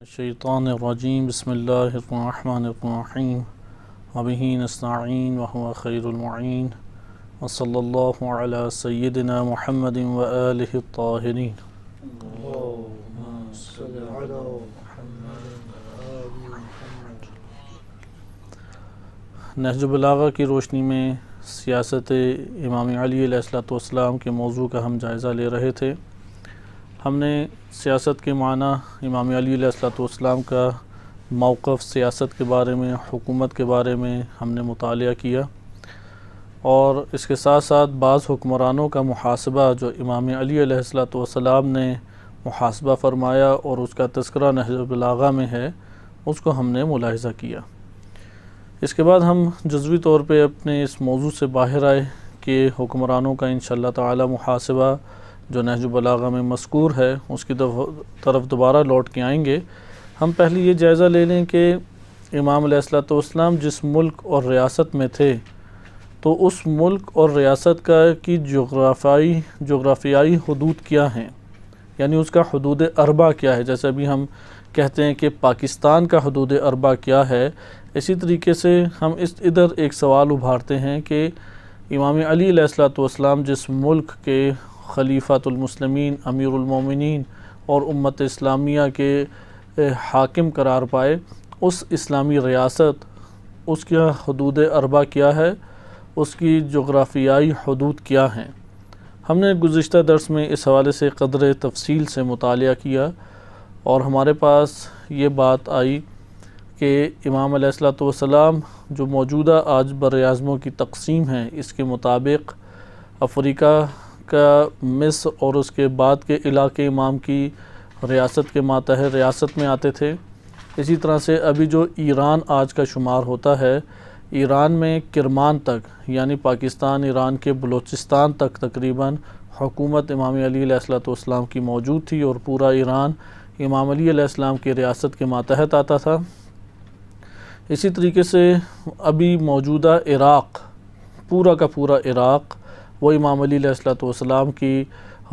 الشیطان الرجیم بسم اللہ الرحمن الرحیم وبہ نستعین وہو خیر المعین وصلی اللہ علی سیدنا محمد وآلہ الطاہرین۔ نہج البلاغہ کی روشنی میں سیاست امام علی علیہ السلام کے موضوع کا ہم جائزہ لے رہے تھے۔ ہم نے سیاست کے معنی، امام علی علیہ السلام کا موقف سیاست کے بارے میں، حکومت کے بارے میں ہم نے مطالعہ کیا، اور اس کے ساتھ ساتھ بعض حکمرانوں کا محاسبہ جو امام علی علیہ السلام نے محاسبہ فرمایا اور اس کا تذکرہ نہج البلاغہ میں ہے، اس کو ہم نے ملاحظہ کیا۔ اس کے بعد ہم جزوی طور پہ اپنے اس موضوع سے باہر آئے کہ حکمرانوں کا انشاءاللہ تعالی محاسبہ جو نہج البلاغہ میں مذکور ہے اس کی طرف دوبارہ لوٹ کے آئیں گے۔ ہم پہلے یہ جائزہ لے لیں کہ امام علیہ السلام جس ملک اور ریاست میں تھے تو اس ملک اور ریاست کی جغرافیائی حدود کیا ہیں، یعنی اس کا حدود اربع کیا ہے۔ جیسے ابھی ہم کہتے ہیں کہ پاکستان کا حدود اربع کیا ہے، اسی طریقے سے ہم ادھر ایک سوال ابھارتے ہیں کہ امام علی علیہ السلام جس ملک کے خلیفۃ المسلمین، امیر المومنین اور امت اسلامیہ کے حاکم قرار پائے، اس اسلامی ریاست، اس کا حدود اربع کیا ہے، اس کی جغرافیائی حدود کیا ہیں۔ ہم نے گزشتہ درس میں اس حوالے سے قدر تفصیل سے مطالعہ کیا، اور ہمارے پاس یہ بات آئی کہ امام علیہ السلام جو موجودہ آج براعظموں کی تقسیم ہے، اس کے مطابق افریقہ کا مصر اور اس کے بعد کے علاقے امام کی ریاست کے ماتحت ریاست میں آتے تھے۔ اسی طرح سے ابھی جو ایران آج کا شمار ہوتا ہے، ایران میں کرمان تک، یعنی پاکستان ایران کے بلوچستان تک تقریباً حکومت امام علی علیہ السلام کی موجود تھی، اور پورا ایران امام علی علیہ السلام کی ریاست کے ماتحت آتا تھا۔ اسی طریقے سے ابھی موجودہ عراق، پورا کا پورا عراق وہ امام علی علیہ السلام کی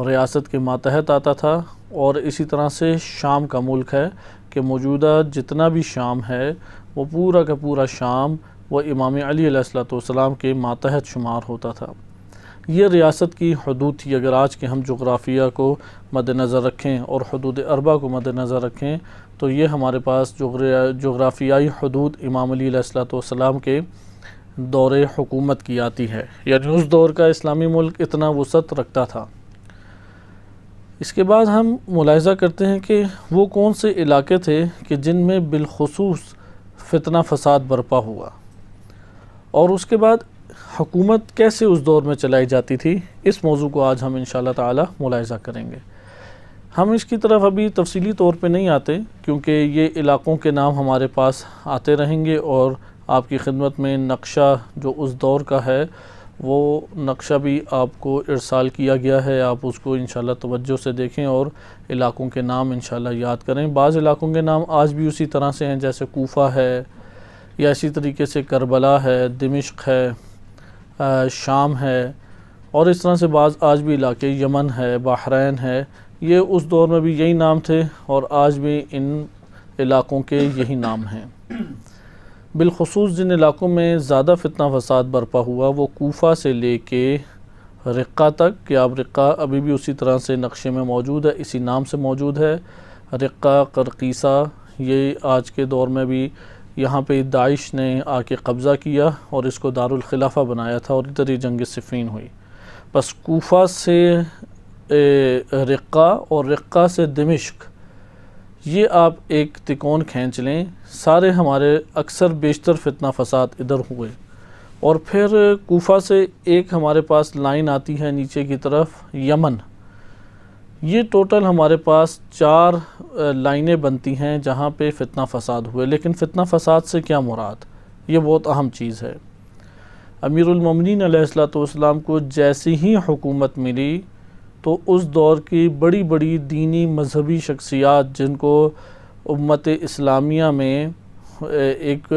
ریاست کے ماتحت آتا تھا، اور اسی طرح سے شام کا ملک ہے کہ موجودہ جتنا بھی شام ہے وہ پورا کا پورا شام وہ امام علی علیہ السلام کے ماتحت شمار ہوتا تھا۔ یہ ریاست کی حدود تھی۔ اگر آج کے ہم جغرافیہ کو مد نظر رکھیں اور حدود اربع کو مد نظر رکھیں تو یہ ہمارے پاس جغرافیائی حدود امام علی علیہ السلام کے دور حکومت کی آتی ہے، یعنی اس دور کا اسلامی ملک اتنا وسعت رکھتا تھا۔ اس کے بعد ہم ملاحظہ کرتے ہیں کہ وہ کون سے علاقے تھے کہ جن میں بالخصوص فتنہ فساد برپا ہوا، اور اس کے بعد حکومت کیسے اس دور میں چلائی جاتی تھی۔ اس موضوع کو آج ہم انشاءاللہ تعالی ملاحظہ کریں گے۔ ہم اس کی طرف ابھی تفصیلی طور پہ نہیں آتے، کیونکہ یہ علاقوں کے نام ہمارے پاس آتے رہیں گے، اور آپ کی خدمت میں نقشہ جو اس دور کا ہے وہ نقشہ بھی آپ کو ارسال کیا گیا ہے، آپ اس کو انشاءاللہ توجہ سے دیکھیں اور علاقوں کے نام انشاءاللہ یاد کریں۔ بعض علاقوں کے نام آج بھی اسی طرح سے ہیں، جیسے کوفہ ہے، یا اسی طریقے سے کربلا ہے، دمشق ہے، شام ہے، اور اس طرح سے بعض آج بھی علاقے، یمن ہے، بحرین ہے، یہ اس دور میں بھی یہی نام تھے، اور آج بھی ان علاقوں کے یہی نام ہیں۔ بالخصوص جن علاقوں میں زیادہ فتنہ فساد برپا ہوا وہ کوفہ سے لے کے رقہ تک، کہ اب رقہ ابھی بھی اسی طرح سے نقشے میں موجود ہے، اسی نام سے موجود ہے۔ رقہ، قرقیسہ، یہ آج کے دور میں بھی یہاں پہ داعش نے آ کے قبضہ کیا اور اس کو دارالخلافہ بنایا تھا، اور ادھر ہی جنگ صفین ہوئی۔ بس کوفہ سے رقہ اور رقہ سے دمشق، یہ آپ ایک تکون کھینچ لیں، سارے ہمارے اکثر بیشتر فتنہ فساد ادھر ہوئے۔ اور پھر کوفہ سے ایک ہمارے پاس لائن آتی ہے نیچے کی طرف، یمن۔ یہ ٹوٹل ہمارے پاس 4 لائنیں بنتی ہیں جہاں پہ فتنہ فساد ہوئے۔ لیکن فتنہ فساد سے کیا مراد، یہ بہت اہم چیز ہے۔ امیر المومنین علیہ السلام کو جیسی ہی حکومت ملی تو اس دور کی بڑی بڑی دینی مذہبی شخصیات، جن کو امت اسلامیہ میں ایک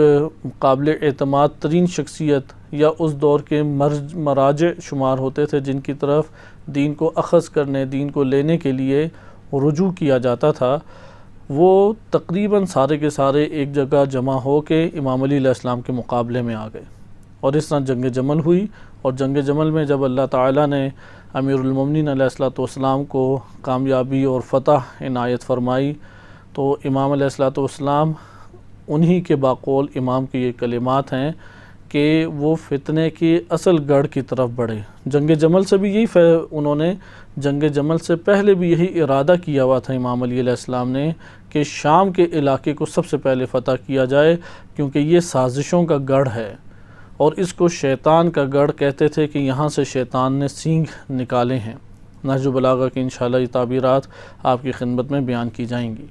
قابل اعتماد ترین شخصیت یا اس دور کے مراجع شمار ہوتے تھے، جن کی طرف دین کو اخذ کرنے، دین کو لینے کے لیے رجوع کیا جاتا تھا، وہ تقریباً سارے کے سارے ایک جگہ جمع ہو کے امام علی علیہ السلام کے مقابلے میں آ گئے، اور اس طرح جنگ جمل ہوئی۔ اور جنگ جمل میں جب اللہ تعالیٰ نے امیر المومنین علیہ السلام کو کامیابی اور فتح عنایت فرمائی، تو امام علیہ السلام انہی کے باقول امام کے یہ کلمات ہیں کہ وہ فتنے کی اصل گڑھ کی طرف بڑھے۔ جنگ جمل سے بھی انہوں نے جنگ جمل سے پہلے بھی یہی ارادہ کیا ہوا تھا امام علی علیہ السلام نے کہ شام کے علاقے کو سب سے پہلے فتح کیا جائے، کیونکہ یہ سازشوں کا گڑھ ہے، اور اس کو شیطان کا گڑھ کہتے تھے کہ یہاں سے شیطان نے سینگ نکالے ہیں۔ نہج البلاغہ کی انشاءاللہ یہ تعبیرات آپ کی خدمت میں بیان کی جائیں گی۔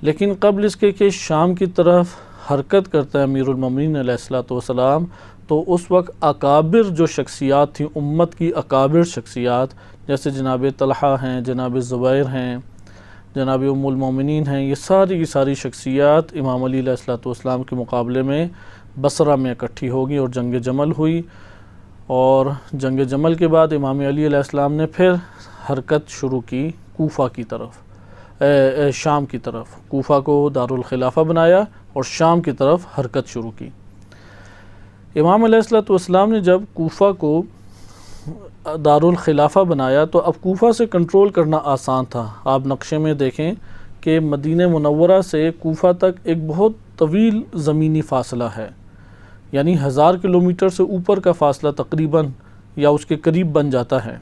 لیکن قبل اس کے کہ شام کی طرف حرکت کرتا ہے امیر المومنین علیہ السلام، تو اس وقت اکابر جو شخصیات تھیں، امت کی اکابر شخصیات، جیسے جناب طلحہ ہیں، جناب زبیر ہیں، جناب ام المومنین ہیں، یہ ساری کی ساری شخصیات امام علی علیہ السلام کے مقابلے میں بصرہ میں اکٹھی ہوگی اور جنگ جمل ہوئی۔ اور جنگ جمل کے بعد امام علی علیہ السلام نے پھر حرکت شروع کی کوفہ کی طرف، شام کی طرف۔ کوفہ کو دارالخلافہ بنایا اور شام کی طرف حرکت شروع کی۔ امام علیہ السلام نے جب کوفہ کو دارالخلافہ بنایا تو اب کوفہ سے کنٹرول کرنا آسان تھا۔ آپ نقشے میں دیکھیں کہ مدینہ منورہ سے کوفہ تک ایک بہت طویل زمینی فاصلہ ہے، یعنی 1000 کلومیٹر سے اوپر کا فاصلہ تقریباً یا اس کے قریب بن جاتا ہے۔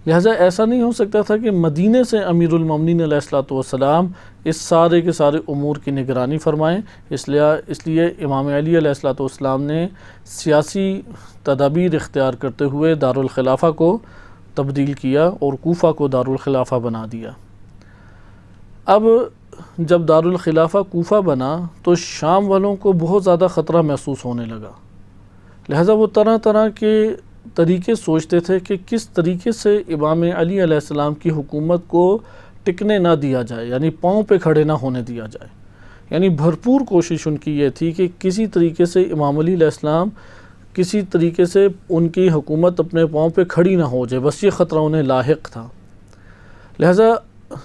لہٰذا ایسا نہیں ہو سکتا تھا کہ مدینے سے امیر المومنین علیہ السلام اس سارے کے سارے امور کی نگرانی فرمائیں۔ اس لیے امام علی علیہ السلام نے سیاسی تدابیر اختیار کرتے ہوئے دارالخلافہ کو تبدیل کیا اور کوفہ کو دارالخلافہ بنا دیا۔ اب جب دارالخلافہ کوفہ بنا تو شام والوں کو بہت زیادہ خطرہ محسوس ہونے لگا، لہٰذا وہ طرح طرح کے طریقے سوچتے تھے کہ کس طریقے سے امام علی علیہ السلام کی حکومت کو ٹکنے نہ دیا جائے، یعنی پاؤں پہ کھڑے نہ ہونے دیا جائے۔ یعنی بھرپور کوشش ان کی یہ تھی کہ کسی طریقے سے امام علی علیہ السلام کسی طریقے سے ان کی حکومت اپنے پاؤں پہ کھڑی نہ ہو جائے، بس یہ خطرہ انہیں لاحق تھا۔ لہٰذا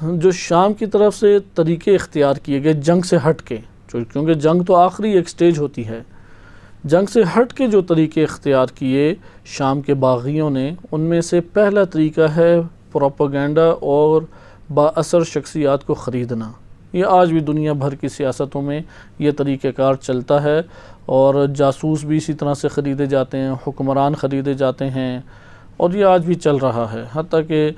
جو شام کی طرف سے طریقے اختیار کیے گئے جنگ سے ہٹ کے، کیونکہ جنگ تو آخری ایک سٹیج ہوتی ہے، جنگ سے ہٹ کے جو طریقے اختیار کیے شام کے باغیوں نے، ان میں سے پہلا طریقہ ہے پروپیگنڈا اور با اثر شخصیات کو خریدنا۔ یہ آج بھی دنیا بھر کی سیاستوں میں یہ طریقہ کار چلتا ہے، اور جاسوس بھی اسی طرح سے خریدے جاتے ہیں، حکمران خریدے جاتے ہیں، اور یہ آج بھی چل رہا ہے۔ حتیٰ کہ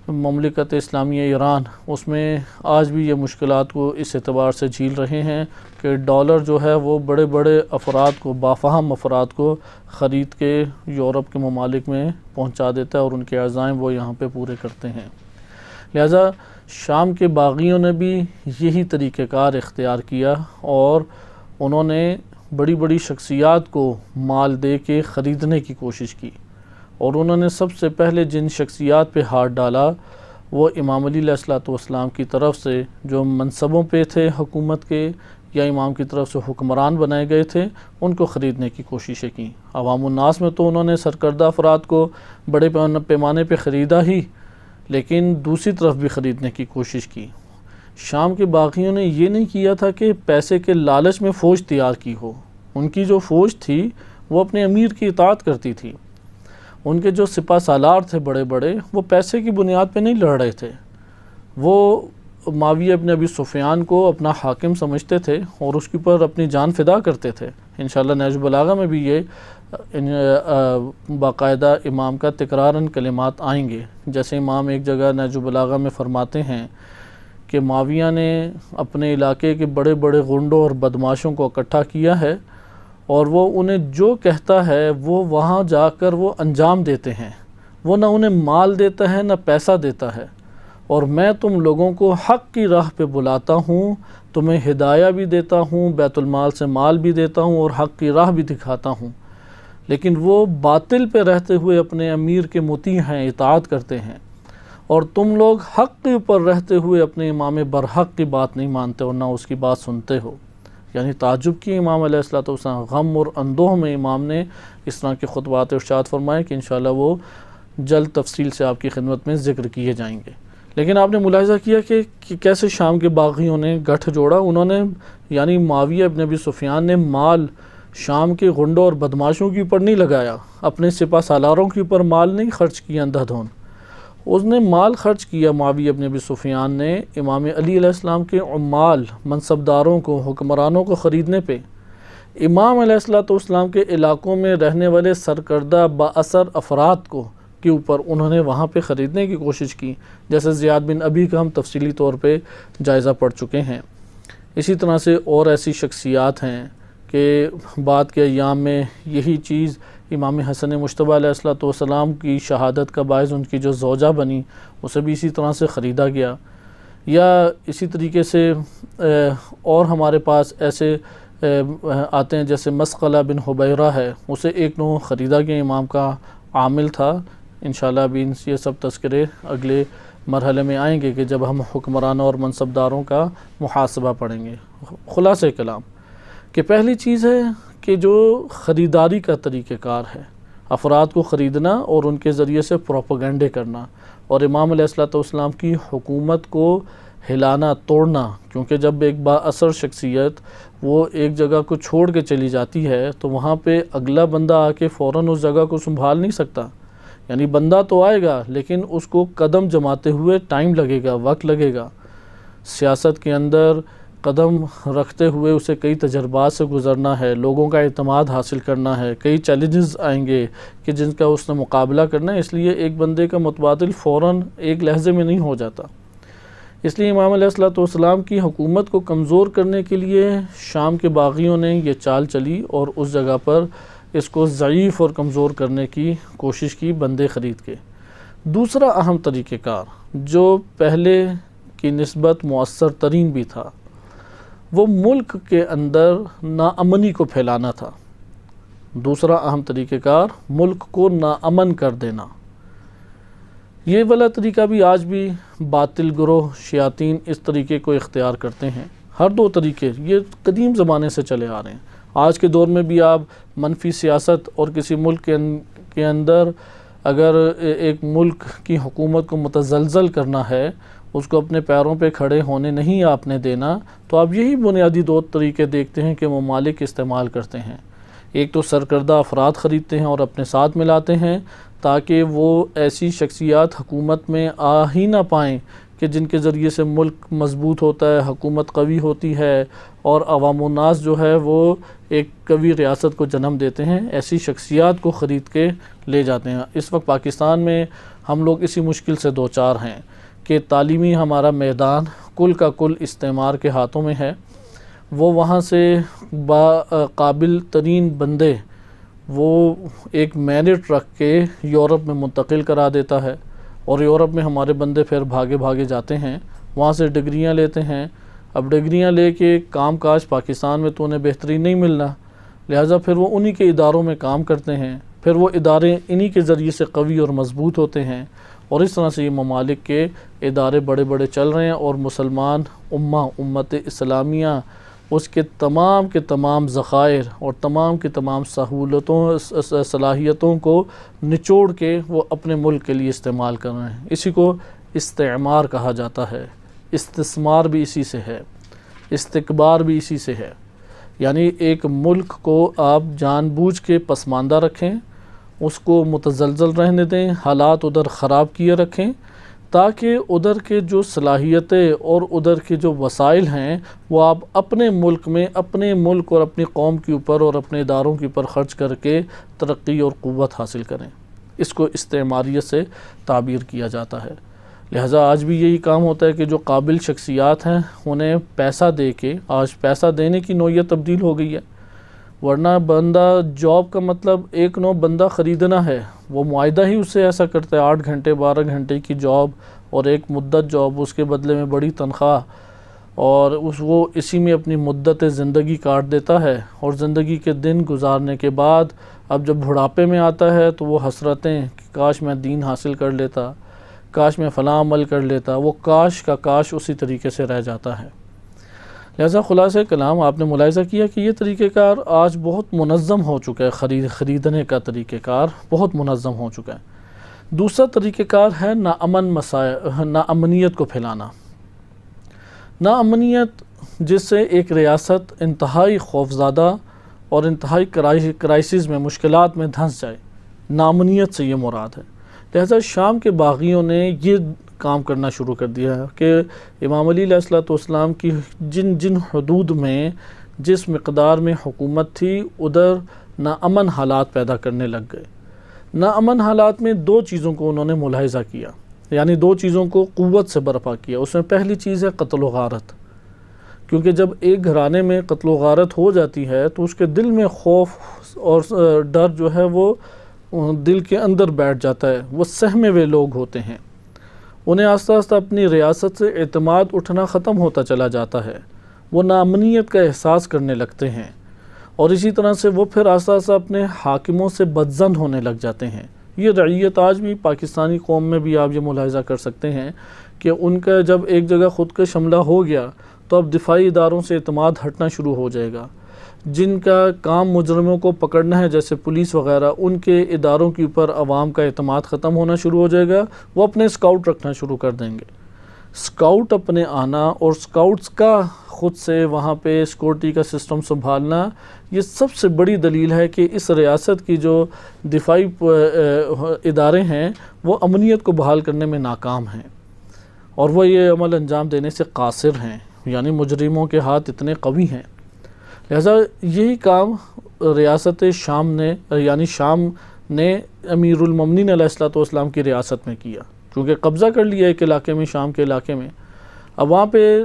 مملکت اسلامیہ ایران، اس میں آج بھی یہ مشکلات کو اس اعتبار سے جھیل رہے ہیں کہ ڈالر جو ہے وہ بڑے بڑے افراد کو، بافہم افراد کو خرید کے یورپ کے ممالک میں پہنچا دیتا ہے، اور ان کے عزائم وہ یہاں پہ پورے کرتے ہیں۔ لہذا شام کے باغیوں نے بھی یہی طریقہ کار اختیار کیا، اور انہوں نے بڑی بڑی شخصیات کو مال دے کے خریدنے کی کوشش کی، اور انہوں نے سب سے پہلے جن شخصیات پہ ہاتھ ڈالا وہ امام علی علیہ السلام کی طرف سے جو منصبوں پہ تھے حکومت کے، یا امام کی طرف سے حکمران بنائے گئے تھے، ان کو خریدنے کی کوششیں کیں۔ عوام الناس میں تو انہوں نے سرکردہ افراد کو بڑے پیمانے پہ خریدا ہی، لیکن دوسری طرف بھی خریدنے کی کوشش کی۔ شام کے باغیوں نے یہ نہیں کیا تھا کہ پیسے کے لالچ میں فوج تیار کی ہو، ان کی جو فوج تھی وہ اپنے امیر کی اطاعت کرتی تھی۔ ان کے جو سپہ سالار تھے بڑے بڑے، وہ پیسے کی بنیاد پہ نہیں لڑ رہے تھے، وہ معاویہ ابن ابی سفیان کو اپنا حاکم سمجھتے تھے اور اس کے اوپر اپنی جان فدا کرتے تھے۔ انشاءاللہ نہج البلاغہ میں بھی یہ باقاعدہ امام کا تکراراً کلمات آئیں گے۔ جیسے امام ایک جگہ نہج البلاغہ میں فرماتے ہیں کہ معاویہ نے اپنے علاقے کے بڑے بڑے غنڈوں اور بدماشوں کو اکٹھا کیا ہے، اور وہ انہیں جو کہتا ہے وہ وہاں جا کر وہ انجام دیتے ہیں، وہ نہ انہیں مال دیتا ہے نہ پیسہ دیتا ہے، اور میں تم لوگوں کو حق کی راہ پہ بلاتا ہوں، تمہیں ہدایہ بھی دیتا ہوں، بیت المال سے مال بھی دیتا ہوں اور حق کی راہ بھی دکھاتا ہوں، لیکن وہ باطل پہ رہتے ہوئے اپنے امیر کے مطیع ہیں، اطاعت کرتے ہیں، اور تم لوگ حق کے اوپر رہتے ہوئے اپنے امام برحق کی بات نہیں مانتے اور نہ اس کی بات سنتے ہو۔ یعنی تعجب کی امام علیہ السلام، غم اور اندوہ میں امام نے اس طرح کے خطبات ارشاد فرمائے کہ انشاءاللہ وہ جلد تفصیل سے آپ کی خدمت میں ذکر کیے جائیں گے۔ لیکن آپ نے ملاحظہ کیا کہ کیسے شام کے باغیوں نے گٹھ جوڑا. انہوں نے یعنی معاویہ ابن ابی سفیان نے مال شام کے غنڈوں اور بدماشوں کے اوپر نہیں لگایا، اپنے سپہ سالاروں کے اوپر مال نہیں خرچ کیا اندھا دھون. اس نے مال خرچ کیا معاویہ ابن ابی سفیان نے امام علی علیہ السلام کے عمال، منصبداروں کو، حکمرانوں کو خریدنے پہ. امام علیہ السلام کے علاقوں میں رہنے والے سرکردہ با اثر افراد کو کے اوپر انہوں نے وہاں پہ خریدنے کی کوشش کی، جیسے زیاد بن ابی کا ہم تفصیلی طور پہ جائزہ پڑھ چکے ہیں. اسی طرح سے اور ایسی شخصیات ہیں کہ بعد کے ایام میں یہی چیز امام حسن مجتبیٰ علیہ السلام کی شہادت کا باعث ان کی جو زوجہ بنی، اسے بھی اسی طرح سے خریدا گیا. یا اسی طریقے سے اور ہمارے پاس ایسے آتے ہیں جیسے مسقلہ بن حبیرہ ہے، اسے ایک نو خریدا گیا، امام کا عامل تھا. انشاءاللہ ابھی یہ سب تذکرے اگلے مرحلے میں آئیں گے کہ جب ہم حکمرانوں اور منصبداروں کا محاسبہ پڑھیں گے. خلاصہ کلام کہ پہلی چیز ہے کہ جو خریداری کا طریقہ کار ہے، افراد کو خریدنا اور ان کے ذریعے سے پروپیگنڈے کرنا، اور امام علیہ السلام کی حکومت کو ہلانا توڑنا. کیونکہ جب ایک با اثر شخصیت وہ ایک جگہ کو چھوڑ کے چلی جاتی ہے تو وہاں پہ اگلا بندہ آ کے فوراً اس جگہ کو سنبھال نہیں سکتا. یعنی بندہ تو آئے گا لیکن اس کو قدم جماتے ہوئے ٹائم لگے گا، وقت لگے گا. سیاست کے اندر قدم رکھتے ہوئے اسے کئی تجربات سے گزرنا ہے، لوگوں کا اعتماد حاصل کرنا ہے، کئی چیلنجز آئیں گے کہ جن کا اس نے مقابلہ کرنا ہے. اس لیے ایک بندے کا متبادل فوراً ایک لحظے میں نہیں ہو جاتا. اس لیے امام علیہ السلام کی حکومت کو کمزور کرنے کے لیے شام کے باغیوں نے یہ چال چلی اور اس جگہ پر اس کو ضعیف اور کمزور کرنے کی کوشش کی بندے خرید کے. دوسرا اہم طریقہ کار جو پہلے کی نسبت مؤثر ترین بھی تھا، وہ ملک کے اندر ناامنی کو پھیلانا تھا. دوسرا اہم طریقہ کار ملک کو ناامن کر دینا. یہ والا طریقہ بھی آج بھی باطل گروہ شیاطین اس طریقے کو اختیار کرتے ہیں. ہر دو طریقے یہ قدیم زمانے سے چلے آ رہے ہیں. آج کے دور میں بھی آپ منفی سیاست اور کسی ملک کے اندر اگر ایک ملک کی حکومت کو متزلزل کرنا ہے، اس کو اپنے پیروں پہ کھڑے ہونے نہیں آپ نے دینا، تو آپ یہی بنیادی دو طریقے دیکھتے ہیں کہ ممالک استعمال کرتے ہیں. ایک تو سرکردہ افراد خریدتے ہیں اور اپنے ساتھ ملاتے ہیں تاکہ وہ ایسی شخصیات حکومت میں آ ہی نہ پائیں کہ جن کے ذریعے سے ملک مضبوط ہوتا ہے، حکومت قوی ہوتی ہے اور عوام الناس جو ہے وہ ایک قوی ریاست کو جنم دیتے ہیں. ایسی شخصیات کو خرید کے لے جاتے ہیں. اس وقت پاکستان میں ہم لوگ اسی مشکل سے دوچار ہیں کہ تعلیمی ہمارا میدان کل کا کل استعمار کے ہاتھوں میں ہے. وہ وہاں سے قابل ترین بندے وہ ایک میرٹ رکھ کے یورپ میں منتقل کرا دیتا ہے، اور یورپ میں ہمارے بندے پھر بھاگے بھاگے جاتے ہیں، وہاں سے ڈگریاں لیتے ہیں. اب ڈگریاں لے کے کام کاج پاکستان میں تو انہیں بہتری نہیں ملنا، لہٰذا پھر وہ انہی کے اداروں میں کام کرتے ہیں. پھر وہ ادارے انہی کے ذریعے سے قوی اور مضبوط ہوتے ہیں، اور اس طرح سے یہ ممالک کے ادارے بڑے بڑے چل رہے ہیں. اور مسلمان امت اسلامیہ اس کے تمام ذخائر اور تمام کے تمام سہولتوں صلاحیتوں کو نچوڑ کے وہ اپنے ملک کے لیے استعمال کر رہے ہیں. اسی کو استعمار کہا جاتا ہے. استثمار بھی اسی سے ہے، استکبار بھی اسی سے ہے. یعنی ایک ملک کو آپ جان بوجھ کے پسماندہ رکھیں، اس کو متزلزل رہنے دیں، حالات ادھر خراب کیے رکھیں تاکہ ادھر کے جو صلاحیتیں اور ادھر کے جو وسائل ہیں وہ آپ اپنے ملک میں اپنے ملک اور اپنی قوم کے اوپر اور اپنے اداروں کے اوپر خرچ کر کے ترقی اور قوت حاصل کریں. اس کو استعماریت سے تعبیر کیا جاتا ہے. لہٰذا آج بھی یہی کام ہوتا ہے کہ جو قابل شخصیات ہیں انہیں پیسہ دے کے، آج پیسہ دینے کی نوعیت تبدیل ہو گئی ہے. ورنہ بندہ جاب کا مطلب ایک نو بندہ خریدنا ہے، وہ معاہدہ ہی اس سے ایسا کرتا ہے 8 گھنٹے 12 گھنٹے کی جاب اور ایک مدت جاب، اس کے بدلے میں بڑی تنخواہ، اور وہ اسی میں اپنی مدت زندگی کاٹ دیتا ہے. اور زندگی کے دن گزارنے کے بعد اب جب بڑھاپے میں آتا ہے تو وہ حسرتیں کہ کاش میں دین حاصل کر لیتا، کاش میں فلاں عمل کر لیتا، وہ کاش کا کاش اسی طریقے سے رہ جاتا ہے. لہذا خلاصہ کلام آپ نے ملاحظہ کیا کہ یہ طریقہ کار آج بہت منظم ہو چکا ہے. خریدنے کا طریقہ کار بہت منظم ہو چکا ہے. دوسرا طریقہ کار ہے ناامنیت کو پھیلانا۔ ناامنیت جس سے ایک ریاست انتہائی خوفزدہ اور انتہائی کرائسس میں، مشکلات میں دھنس جائے، ناامنیت سے یہ مراد ہے۔ لہذا شام کے باغیوں نے یہ کام کرنا شروع کر دیا ہے کہ امام علی علیہ الصلوۃ والسلام کی جن حدود میں جس مقدار میں حکومت تھی، ادھر ناامن حالات پیدا کرنے لگ گئے۔ ناامن حالات میں دو چیزوں کو انہوں نے ملاحظہ کیا، یعنی دو چیزوں کو قوت سے برپا کیا۔ اس میں پہلی چیز ہے قتل و غارت، کیونکہ جب ایک گھرانے میں قتل و غارت ہو جاتی ہے تو اس کے دل میں خوف اور ڈر جو ہے وہ دل کے اندر بیٹھ جاتا ہے، وہ سہمے ہوئے لوگ ہوتے ہیں، انہیں آہستہ آہستہ اپنی ریاست سے اعتماد اٹھنا ختم ہوتا چلا جاتا ہے، وہ ناامنیت کا احساس کرنے لگتے ہیں، اور اسی طرح سے وہ پھر آہستہ آہستہ اپنے حاکموں سے بدظن ہونے لگ جاتے ہیں۔ یہ رعیت آج بھی پاکستانی قوم میں بھی آپ یہ ملاحظہ کر سکتے ہیں کہ ان کا جب ایک جگہ خود کش حملہ ہو گیا تو اب دفاعی اداروں سے اعتماد ہٹنا شروع ہو جائے گا۔ جن کا کام مجرموں کو پکڑنا ہے جیسے پولیس وغیرہ، ان کے اداروں کے اوپر عوام کا اعتماد ختم ہونا شروع ہو جائے گا، وہ اپنے اسکاؤٹ رکھنا شروع کر دیں گے۔ اسکاؤٹ اپنے آنا اور اسکاؤٹس کا خود سے وہاں پہ سیکورٹی کا سسٹم سنبھالنا، یہ سب سے بڑی دلیل ہے کہ اس ریاست کی جو دفاعی ادارے ہیں وہ امنیت کو بحال کرنے میں ناکام ہیں، اور وہ یہ عمل انجام دینے سے قاصر ہیں، یعنی مجرموں کے ہاتھ اتنے قوی ہیں۔ لہذا یہی کام ریاست شام نے، یعنی شام نے امیر المومنین علیہ الصلوۃ والسلام کی ریاست میں کیا، کیونکہ قبضہ کر لیا ایک علاقے میں، شام کے علاقے میں۔ اب وہاں پہ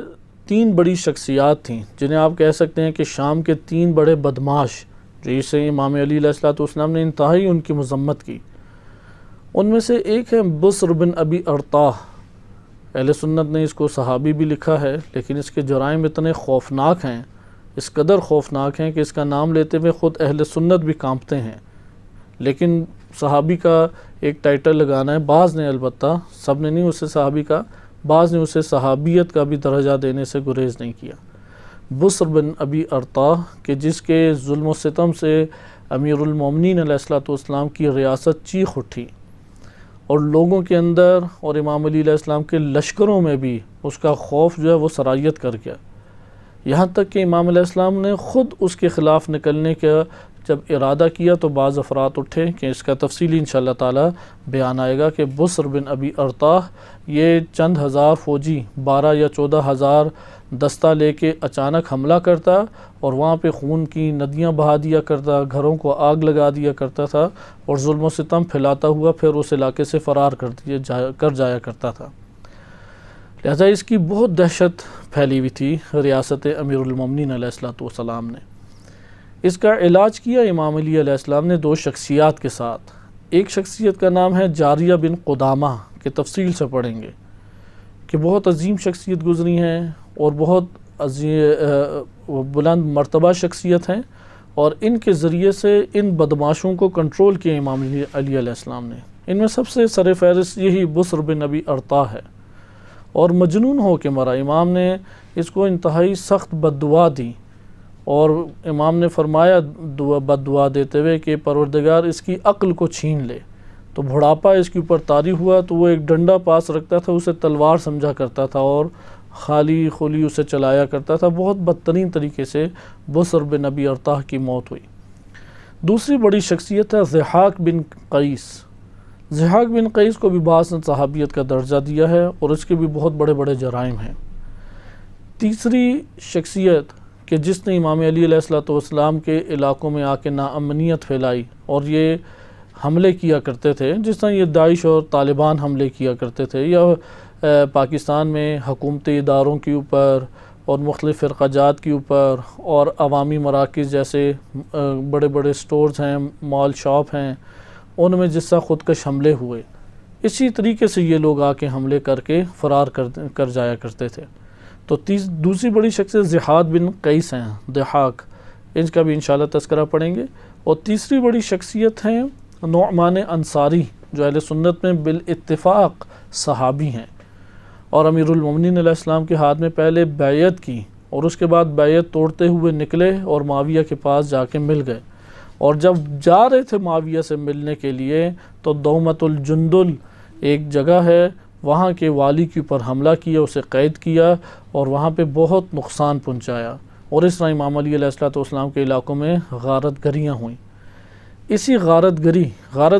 تین بڑی شخصیات تھیں جنہیں آپ کہہ سکتے ہیں کہ شام کے تین بڑے بدماش، جسے امام علی علیہ الصلوۃ والسلام نے انتہائی ان کی مذمت کی۔ ان میں سے ایک ہے بصر بن ابی ارطاہ۔ اہل سنت نے اس کو صحابی بھی لکھا ہے، لیکن اس کے جرائم اتنے خوفناک ہیں، اس قدر خوفناک ہیں کہ اس کا نام لیتے ہوئے خود اہل سنت بھی کانپتے ہیں۔ لیکن صحابی کا ایک ٹائٹل لگانا ہے، بعض نے، البتہ سب نے نہیں اسے صحابی کا، بعض نے اسے صحابیت کا بھی درجہ دینے سے گریز نہیں کیا۔ بصر بن ابی ارطاہ کہ جس کے ظلم و ستم سے امیر المومنین علیہ الصلوۃ والسلام کی ریاست چیخ اٹھی، اور لوگوں کے اندر اور امام علی علیہ السلام کے لشکروں میں بھی اس کا خوف جو ہے وہ سرایت کر گیا، یہاں تک کہ امام علیہ السلام نے خود اس کے خلاف نکلنے کا جب ارادہ کیا تو بعض افراد اٹھے کہ اس کا تفصیلی انشاءاللہ تعالی بیان آئے گا کہ بصر بن ابی ارطاہ یہ چند ہزار فوجی، 12 یا 14 ہزار دستہ لے کے اچانک حملہ کرتا اور وہاں پہ خون کی ندیاں بہا دیا کرتا، گھروں کو آگ لگا دیا کرتا تھا، اور ظلم و ستم پھیلاتا ہوا پھر اس علاقے سے فرار کر جایا کرتا تھا۔ لہذا اس کی بہت دہشت پھیلی ہوئی تھی ریاست امیر المومنین علیہ الصلوۃ والسلام نے۔ اس کا علاج کیا امام علی علیہ السلام نے دو شخصیات کے ساتھ۔ ایک شخصیت کا نام ہے جاریہ بن قدامہ، کہ تفصیل سے پڑھیں گے کہ بہت عظیم شخصیت گزری ہیں اور بہت بلند مرتبہ شخصیت ہیں، اور ان کے ذریعے سے ان بدماشوں کو کنٹرول کیا امام علی علیہ السلام نے۔ ان میں سب سے سر فہرست یہی بصر بن ابی ارطاہ ہے، اور مجنون ہو کے مرا۔ امام نے اس کو انتہائی سخت بد دعا دی، اور امام نے فرمایا بد دعا دیتے ہوئے کہ پروردگار اس کی عقل کو چھین لے۔ تو بڑھاپا اس کے اوپر طاری ہوا تو وہ ایک ڈنڈا پاس رکھتا تھا، اسے تلوار سمجھا کرتا تھا اور خالی خلی اسے چلایا کرتا تھا۔ بہت بدترین طریقے سے بصر بن ابی ارطاہ کی موت ہوئی۔ دوسری بڑی شخصیت ہے ضحاک بن قیس۔ ضحاک بن قیس کو بھی بعض نے صحابیت کا درجہ دیا ہے، اور اس کے بھی بہت بڑے بڑے جرائم ہیں۔ تیسری شخصیت کہ جس نے امام علی علیہ الصلوۃ والسلام کے علاقوں میں آ کے ناامنیت پھیلائی اور یہ حملے کیا کرتے تھے، جس طرح یہ داعش اور طالبان حملے کیا کرتے تھے، یا پاکستان میں حکومتی اداروں کے اوپر اور مختلف فرقہ جات کے اوپر اور عوامی مراکز جیسے بڑے بڑے سٹورز ہیں، مال شاپ ہیں، ان میں جس طرح خودکش حملے ہوئے، اسی طریقے سے یہ لوگ آ کے حملے کر کے فرار کر جایا کرتے تھے۔ تو دوسری بڑی شخصیت ضحاک بن قیس ہیں، ضحاک، ان کا بھی انشاءاللہ تذکرہ پڑھیں گے۔ اور تیسری بڑی شخصیت ہیں نعمان انصاری، جو اہل سنت میں بالاتفاق صحابی ہیں، اور امیر المومنین علیہ السلام کے ہاتھ میں پہلے بیعت کی، اور اس کے بعد بیعت توڑتے ہوئے نکلے اور معاویہ کے پاس جا کے مل گئے، اور جب جا رہے تھے معاویہ سے ملنے کے لیے تو دومت الجندل ایک جگہ ہے، وہاں کے والی کے اوپر حملہ کیا، اسے قید کیا اور وہاں پہ بہت نقصان پہنچایا، اور اس طرح امام علی علیہ السلام کے علاقوں میں غارت گریاں ہوئیں۔ اسی غارت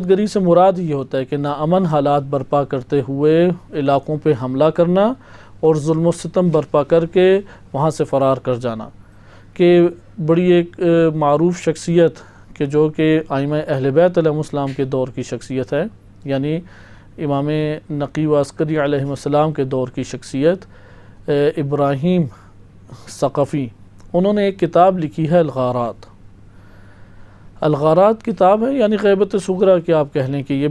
گری سے مراد یہ ہوتا ہے کہ ناامن حالات برپا کرتے ہوئے علاقوں پہ حملہ کرنا اور ظلم و ستم برپا کر کے وہاں سے فرار کر جانا، کہ بڑی ایک معروف شخصیت کہ جو کہ ائمہ اہل بیت علیہ السلام کے دور کی شخصیت ہے، یعنی امام نقی و عسکری علیہ السلام کے دور کی شخصیت ابراہیم ثقفی، انہوں نے ایک کتاب لکھی ہے الغارات کتاب ہے، یعنی غیبت صغریٰ کہ آپ کہہ لیں کہ یہ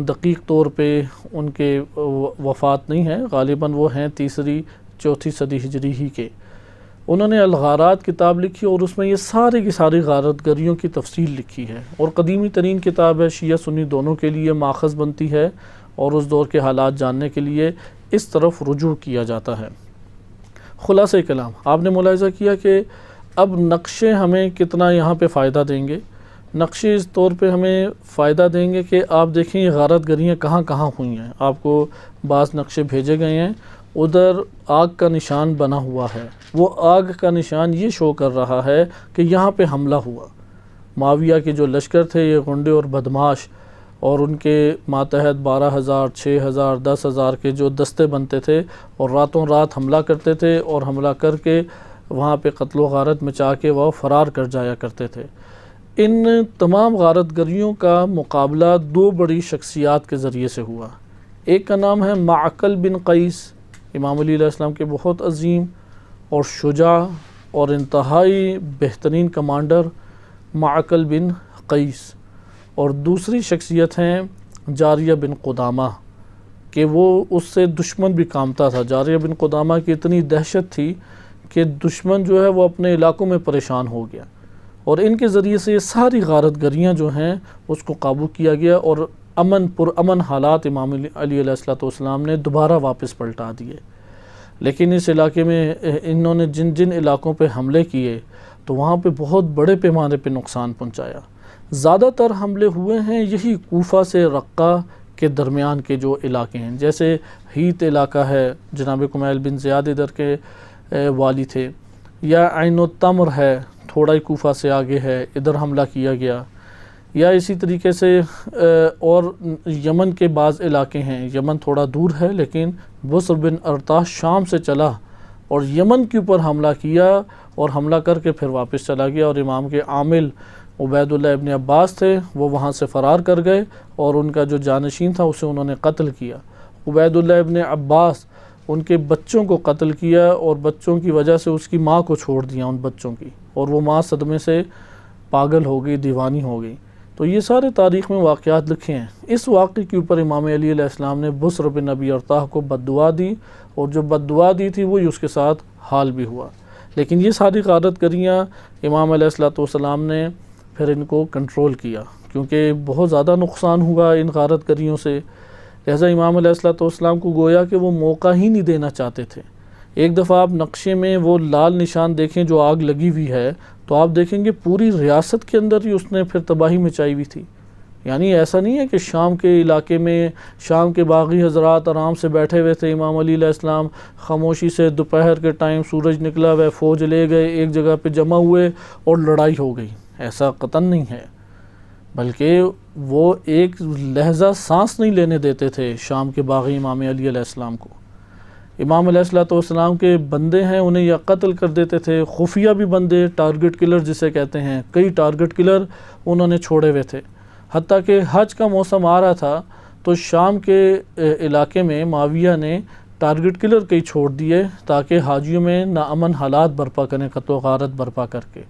دقیق طور پہ ان کے وفات نہیں ہے، غالباً وہ ہیں 3-4 صدی ہجری ہی کے۔ انہوں نے الغارات کتاب لکھی اور اس میں یہ ساری کی ساری غارت گریوں کی تفصیل لکھی ہے، اور قدیمی ترین کتاب ہے، شیعہ سنی دونوں کے لیے ماخذ بنتی ہے، اور اس دور کے حالات جاننے کے لیے اس طرف رجوع کیا جاتا ہے۔ خلاصہ کلام، آپ نے ملاحظہ کیا کہ اب نقشے ہمیں کتنا یہاں پہ فائدہ دیں گے۔ نقشے اس طور پہ ہمیں فائدہ دیں گے کہ آپ دیکھیں یہ غارت گریاں کہاں کہاں ہوئی ہیں، آپ کو بعض نقشے بھیجے گئے ہیں، ادھر آگ کا نشان بنا ہوا ہے، وہ آگ کا نشان یہ شو کر رہا ہے کہ یہاں پہ حملہ ہوا۔ معاویہ کے جو لشکر تھے، یہ غنڈے اور بدماش، اور ان کے ماتحت 12,000 6,000 10,000 کے جو دستے بنتے تھے، اور راتوں رات حملہ کرتے تھے، اور حملہ کر کے وہاں پہ قتل و غارت مچا کے وہ فرار کر جایا کرتے تھے۔ ان تمام غارت گریوں کا مقابلہ 2 بڑی شخصیات کے ذریعے سے ہوا۔ ایک کا نام ہے معقل بن قیس، امام علی علیہ السلام کے بہت عظیم اور شجاع اور انتہائی بہترین کمانڈر معقل بن قیس، اور دوسری شخصیت ہیں جاریہ بن قدامہ، کہ وہ اس سے دشمن بھی کامتا تھا۔ جاریہ بن قدامہ کی اتنی دہشت تھی کہ دشمن جو ہے وہ اپنے علاقوں میں پریشان ہو گیا، اور ان کے ذریعے سے یہ ساری غارت گریاں جو ہیں اس کو قابو کیا گیا، اور پرامن حالات امام علی علیہ السلام نے دوبارہ واپس پلٹا دیے۔ لیکن اس علاقے میں انہوں نے جن علاقوں پہ حملے کیے تو وہاں پہ بہت بڑے پیمانے پہ نقصان پہنچایا۔ زیادہ تر حملے ہوئے ہیں یہی کوفہ سے رقہ کے درمیان کے جو علاقے ہیں، جیسے ہیت علاقہ ہے، جناب کمیل بن زیاد ادھر کے والی تھے، یا عین التمر ہے، تھوڑا ہی کوفہ سے آگے ہے، ادھر حملہ کیا گیا، یا اسی طریقے سے اور یمن کے بعض علاقے ہیں، یمن تھوڑا دور ہے لیکن بصر بن ارطاح شام سے چلا اور یمن کے اوپر حملہ کیا، اور حملہ کر کے پھر واپس چلا گیا، اور امام کے عامل عبید اللہ ابن عباس تھے، وہ وہاں سے فرار کر گئے، اور ان کا جو جانشین تھا اسے انہوں نے قتل کیا۔ عبید اللہ ابن عباس ان کے بچوں کو قتل کیا، اور بچوں کی وجہ سے اس کی ماں کو چھوڑ دیا ان بچوں کی، اور وہ ماں صدمے سے پاگل ہو گئی، دیوانی ہو گئی۔ تو یہ سارے تاریخ میں واقعات لکھے ہیں۔ اس واقعے کے اوپر امام علی علیہ السلام نے بصر بن ابی ارطاح کو بد دعا دی، اور جو بد دعا دی تھی وہی اس کے ساتھ حال بھی ہوا۔ لیکن یہ ساری غارت گریاں امام علیہ السلام نے پھر ان کو کنٹرول کیا، کیونکہ بہت زیادہ نقصان ہوا ان غارت گریوں سے، لہذا امام علیہ السلام کو گویا کہ وہ موقع ہی نہیں دینا چاہتے تھے۔ ایک دفعہ آپ نقشے میں وہ لال نشان دیکھیں جو آگ لگی ہوئی ہے، تو آپ دیکھیں گے پوری ریاست کے اندر ہی اس نے پھر تباہی مچائی ہوئی تھی۔ یعنی ایسا نہیں ہے کہ شام کے علاقے میں شام کے باغی حضرات آرام سے بیٹھے ہوئے تھے، امام علی علیہ السلام خاموشی سے دوپہر کے ٹائم سورج نکلا ہوا ہے، فوج لے گئے، ایک جگہ پہ جمع ہوئے اور لڑائی ہو گئی، ایسا قطعاً نہیں ہے، بلکہ وہ ایک لہجہ سانس نہیں لینے دیتے تھے شام کے باغی امام علی علیہ السلام کو۔ امام علیہ السلام کے بندے ہیں، انہیں یا قتل کر دیتے تھے، خفیہ بھی بندے، ٹارگٹ کلر جسے کہتے ہیں، کئی ٹارگٹ کلر انہوں نے چھوڑے ہوئے تھے۔ حتیٰ کہ حج کا موسم آ رہا تھا تو شام کے علاقے میں معاویہ نے ٹارگٹ کلر کئی چھوڑ دیے تاکہ حاجیوں میں ناامن حالات برپا کریں، قتل و غارت برپا کر کے۔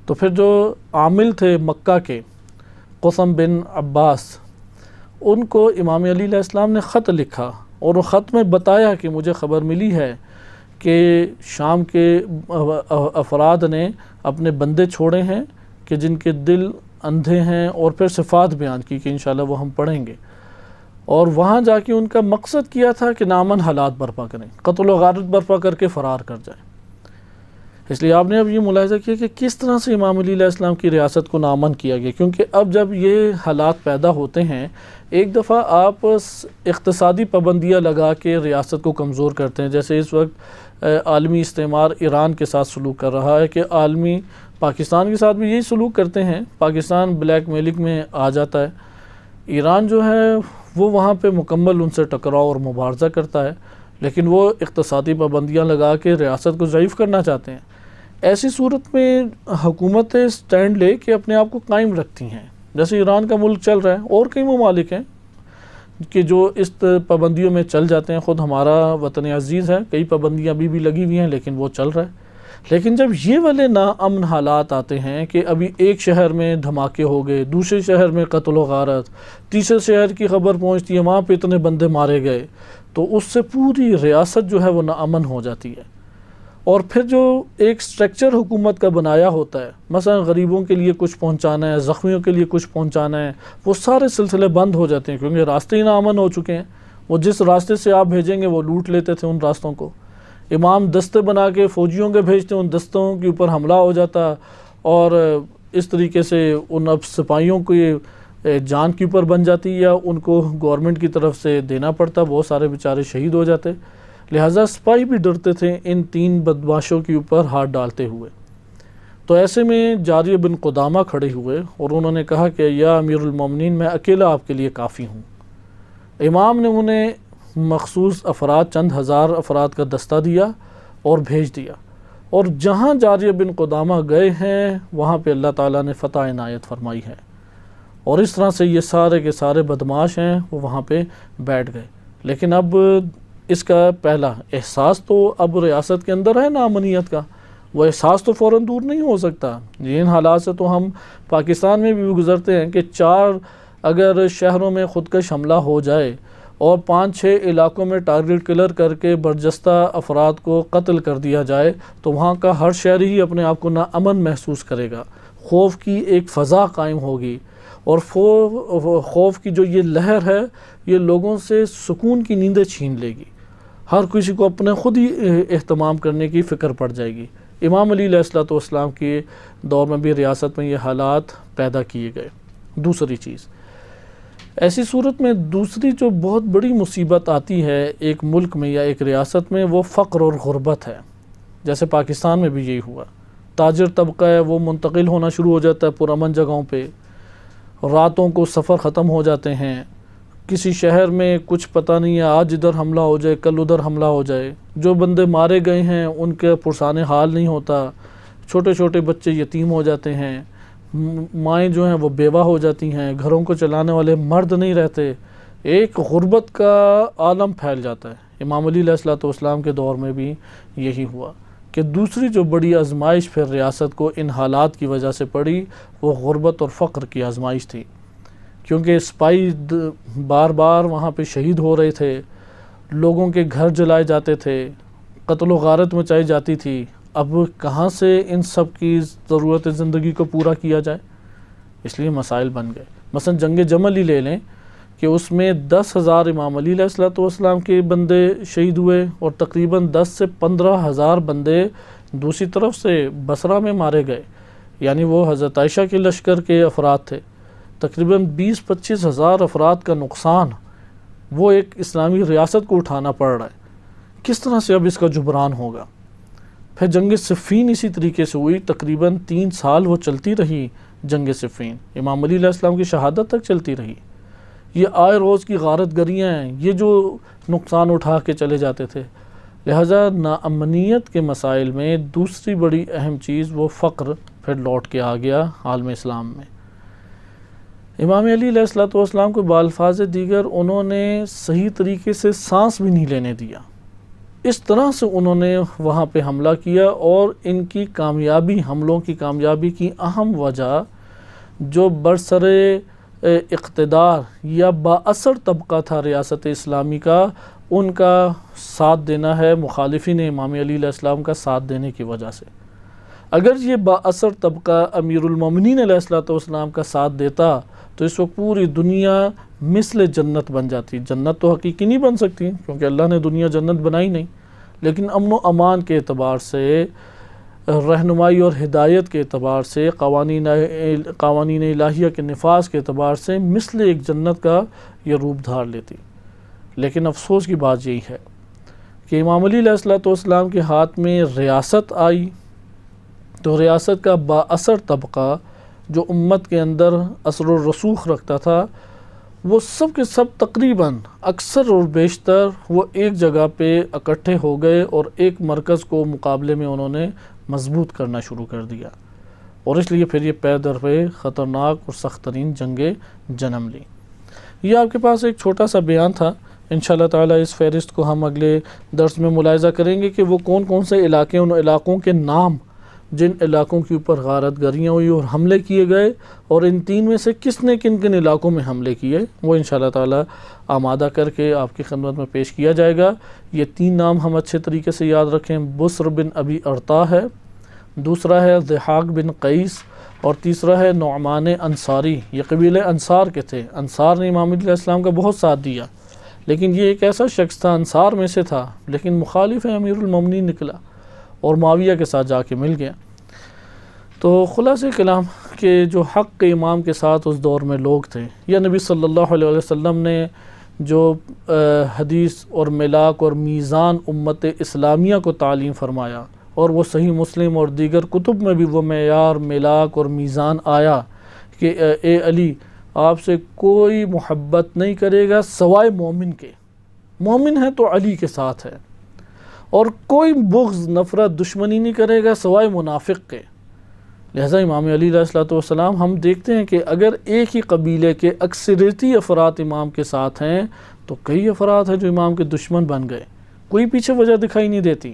تو پھر جو عامل تھے مکہ کے قسم بن عباس، ان کو امام علی علیہ السلام نے خط لکھا، اور وہ خط میں بتایا کہ مجھے خبر ملی ہے کہ شام کے افراد نے اپنے بندے چھوڑے ہیں کہ جن کے دل اندھے ہیں، اور پھر صفات بیان کی کہ انشاءاللہ وہ ہم پڑھیں گے، اور وہاں جا کے ان کا مقصد کیا تھا کہ نامن حالات برپا کریں، قتل و غارت برپا کر کے فرار کر جائیں۔ اس لیے آپ نے اب یہ ملاحظہ کیا کہ کس طرح سے امام علی علیہ السلام کی ریاست کو نامن کیا گیا، کیونکہ اب جب یہ حالات پیدا ہوتے ہیں، ایک دفعہ آپ اقتصادی پابندیاں لگا کے ریاست کو کمزور کرتے ہیں، جیسے اس وقت عالمی استعمار ایران کے ساتھ سلوک کر رہا ہے کہ عالمی پاکستان کے ساتھ بھی یہی سلوک کرتے ہیں، پاکستان بلیک میلنگ میں آ جاتا ہے، ایران جو ہے وہ وہاں پہ مکمل ان سے ٹکراؤ اور مبارزہ کرتا ہے، لیکن وہ اقتصادی پابندیاں لگا کے ریاست کو ضعیف کرنا چاہتے ہیں۔ ایسی صورت میں حکومتیں سٹینڈ لے کے اپنے آپ کو قائم رکھتی ہیں، جیسے ایران کا ملک چل رہا ہے، اور کئی ممالک ہیں کہ جو اس پابندیوں میں چل جاتے ہیں۔ خود ہمارا وطن عزیز ہے، کئی پابندیاں ابھی بھی لگی ہوئی ہیں لیکن وہ چل رہا ہے۔ لیکن جب یہ والے ناامن حالات آتے ہیں کہ ابھی ایک شہر میں دھماکے ہو گئے، دوسرے شہر میں قتل و غارت، تیسرے شہر کی خبر پہنچتی ہے وہاں پہ اتنے بندے مارے گئے، تو اس سے پوری ریاست جو ہے وہ ناامن ہو جاتی ہے۔ اور پھر جو ایک سٹرکچر حکومت کا بنایا ہوتا ہے، مثلا غریبوں کے لیے کچھ پہنچانا ہے، زخمیوں کے لیے کچھ پہنچانا ہے، وہ سارے سلسلے بند ہو جاتے ہیں، کیونکہ راستے ہی ناامن ہو چکے ہیں۔ وہ جس راستے سے آپ بھیجیں گے وہ لوٹ لیتے تھے ان راستوں کو۔ امام دستے بنا کے فوجیوں کے بھیجتے، ان دستوں کے اوپر حملہ ہو جاتا، اور اس طریقے سے ان اب سپاہیوں کو جان کے اوپر بن جاتی، یا ان کو گورنمنٹ کی طرف سے دینا پڑتا، بہت سارے بیچارے شہید ہو جاتے۔ لہٰذا سپاہی بھی ڈرتے تھے ان تین بدماشوں کے اوپر ہاتھ ڈالتے ہوئے۔ تو ایسے میں جاریہ بن قدامہ کھڑے ہوئے اور انہوں نے کہا کہ یا امیر المومنین، میں اکیلا آپ کے لیے کافی ہوں۔ امام نے انہیں مخصوص افراد، چند ہزار افراد کا دستہ دیا اور بھیج دیا، اور جہاں جاریہ بن قدامہ گئے ہیں وہاں پہ اللہ تعالیٰ نے فتح عنایت فرمائی ہے، اور اس طرح سے یہ سارے کے سارے بدماش ہیں وہ وہاں پہ بیٹھ گئے۔ لیکن اب اس کا پہلا احساس تو اب ریاست کے اندر ہے نامنیت کا، وہ احساس تو فوراً دور نہیں ہو سکتا۔ ان حالات سے تو ہم پاکستان میں بھی گزرتے ہیں کہ 4 اگر شہروں میں خودکش حملہ ہو جائے اور 5-6 علاقوں میں ٹارگٹ کلر کر کے برجستہ افراد کو قتل کر دیا جائے، تو وہاں کا ہر شہری ہی اپنے آپ کو ناامن محسوس کرے گا، خوف کی ایک فضا قائم ہوگی، اور خوف کی جو یہ لہر ہے یہ لوگوں سے سکون کی نیندیں چھین لے گی، ہر کسی کو اپنے خود ہی اہتمام کرنے کی فکر پڑ جائے گی۔ امام علی علیہ السلام کے دور میں بھی ریاست میں یہ حالات پیدا کیے گئے۔ دوسری چیز، ایسی صورت میں دوسری جو بہت بڑی مصیبت آتی ہے ایک ملک میں یا ایک ریاست میں، وہ فقر اور غربت ہے۔ جیسے پاکستان میں بھی یہی ہوا، تاجر طبقہ ہے وہ منتقل ہونا شروع ہو جاتا ہے پرامن جگہوں پہ، راتوں کو سفر ختم ہو جاتے ہیں، کسی شہر میں کچھ پتہ نہیں ہے، آج ادھر حملہ ہو جائے کل ادھر حملہ ہو جائے، جو بندے مارے گئے ہیں ان کے پرسان حال نہیں ہوتا، چھوٹے چھوٹے بچے یتیم ہو جاتے ہیں، مائیں جو ہیں وہ بیوہ ہو جاتی ہیں، گھروں کو چلانے والے مرد نہیں رہتے، ایک غربت کا عالم پھیل جاتا ہے۔ امام علی علیہ السلام کے دور میں بھی یہی ہوا کہ دوسری جو بڑی آزمائش پھر ریاست کو ان حالات کی وجہ سے پڑی، وہ غربت اور فقر کی آزمائش تھی، کیونکہ سپاہی بار بار وہاں پہ شہید ہو رہے تھے، لوگوں کے گھر جلائے جاتے تھے، قتل و غارت مچائی جاتی تھی۔ اب کہاں سے ان سب کی ضرورت زندگی کو پورا کیا جائے؟ اس لیے مسائل بن گئے۔ مثلا جنگ جمل ہی لے لیں کہ اس میں 10,000 امام علی علیہ السلام کے بندے شہید ہوئے، اور تقریباً 10 سے 15,000 بندے دوسری طرف سے بصرہ میں مارے گئے، یعنی وہ حضرت عائشہ کے لشکر کے افراد تھے۔ تقریباً 20-25 ہزار افراد کا نقصان وہ ایک اسلامی ریاست کو اٹھانا پڑ رہا ہے۔ کس طرح سے اب اس کا جبران ہوگا؟ پھر جنگ صفین اسی طریقے سے ہوئی، تقریباً 3 سال وہ چلتی رہی جنگ صفین، امام علی علیہ السلام کی شہادت تک چلتی رہی۔ یہ آئے روز کی غارت گریاں ہیں، یہ جو نقصان اٹھا کے چلے جاتے تھے۔ لہٰذا ناامنیت کے مسائل میں دوسری بڑی اہم چیز وہ فقر پھر لوٹ کے آ گیا عالم اسلام میں۔ امام علی علیہ السلام کو بالفاظ دیگر انہوں نے صحیح طریقے سے سانس بھی نہیں لینے دیا، اس طرح سے انہوں نے وہاں پہ حملہ کیا۔ اور ان کی کامیابی، حملوں کی کامیابی کی اہم وجہ جو برسر اقتدار یا بااثر طبقہ تھا ریاست اسلامی کا، ان کا ساتھ دینا ہے، مخالفین امام علی علیہ السلام کا ساتھ دینے کی وجہ سے۔ اگر یہ بااثر طبقہ امیر المومنین علیہ السلام کا ساتھ دیتا تو اس وقت پوری دنیا مثل جنت بن جاتی۔ جنت تو حقیقی نہیں بن سکتی کیونکہ اللہ نے دنیا جنت بنائی نہیں، لیکن امن و امان کے اعتبار سے رہنمائی اور ہدایت کے اعتبار سے، قوانین الہیہ کے نفاذ کے اعتبار سے مثل ایک جنت کا یہ روپ دھار لیتی۔ لیکن افسوس کی بات یہی ہے کہ امام علی علیہ السلام کے ہاتھ میں ریاست آئی تو ریاست کا با اثر طبقہ جو امت کے اندر اثر و رسوخ رکھتا تھا، وہ سب کے سب تقریباً اکثر اور بیشتر وہ ایک جگہ پہ اکٹھے ہو گئے اور ایک مرکز کو مقابلے میں انہوں نے مضبوط کرنا شروع کر دیا، اور اس لیے پھر یہ پے در پہ خطرناک اور سخت ترین جنگیں جنم لیں۔ یہ آپ کے پاس ایک چھوٹا سا بیان تھا، انشاءاللہ تعالیٰ اس فہرست کو ہم اگلے درس میں ملاحظہ کریں گے کہ وہ کون کون سے علاقے، ان علاقوں کے نام جن علاقوں کے اوپر غارت گریاں ہوئی اور حملے کیے گئے، اور ان تین میں سے کس نے کن کن علاقوں میں حملے کیے، وہ انشاءاللہ تعالیٰ آمادہ کر کے آپ کی خدمت میں پیش کیا جائے گا۔ یہ تین نام ہم اچھے طریقے سے یاد رکھیں۔ بسر بن ابی ارطا ہے، دوسرا ہے ضحاک بن قیس، اور تیسرا ہے نعمان انصاری۔ یہ قبیلے انصار کے تھے۔ انصار نے امام علیہ السلام کا بہت ساتھ دیا، لیکن یہ ایک ایسا شخص تھا، انصار میں سے تھا لیکن مخالف امیر المومنین نکلا اور معاویہ کے ساتھ جا کے مل گیا۔ تو خلاصہ کلام کہ جو حق کے امام کے ساتھ اس دور میں لوگ تھے، یا نبی صلی اللہ علیہ وسلم نے جو حدیث اور ملاک اور میزان امت اسلامیہ کو تعلیم فرمایا، اور وہ صحیح مسلم اور دیگر کتب میں بھی وہ معیار، ملاک اور میزان آیا کہ اے علی، آپ سے کوئی محبت نہیں کرے گا سوائے مومن کے، مومن ہے تو علی کے ساتھ ہے، اور کوئی بغض، نفرت، دشمنی نہیں کرے گا سوائے منافق کے۔ لہذا امام علی علیہ السلام ہم دیکھتے ہیں کہ اگر ایک ہی قبیلے کے اکثریتی افراد امام کے ساتھ ہیں تو کئی افراد ہیں جو امام کے دشمن بن گئے، کوئی پیچھے وجہ دکھائی نہیں دیتی۔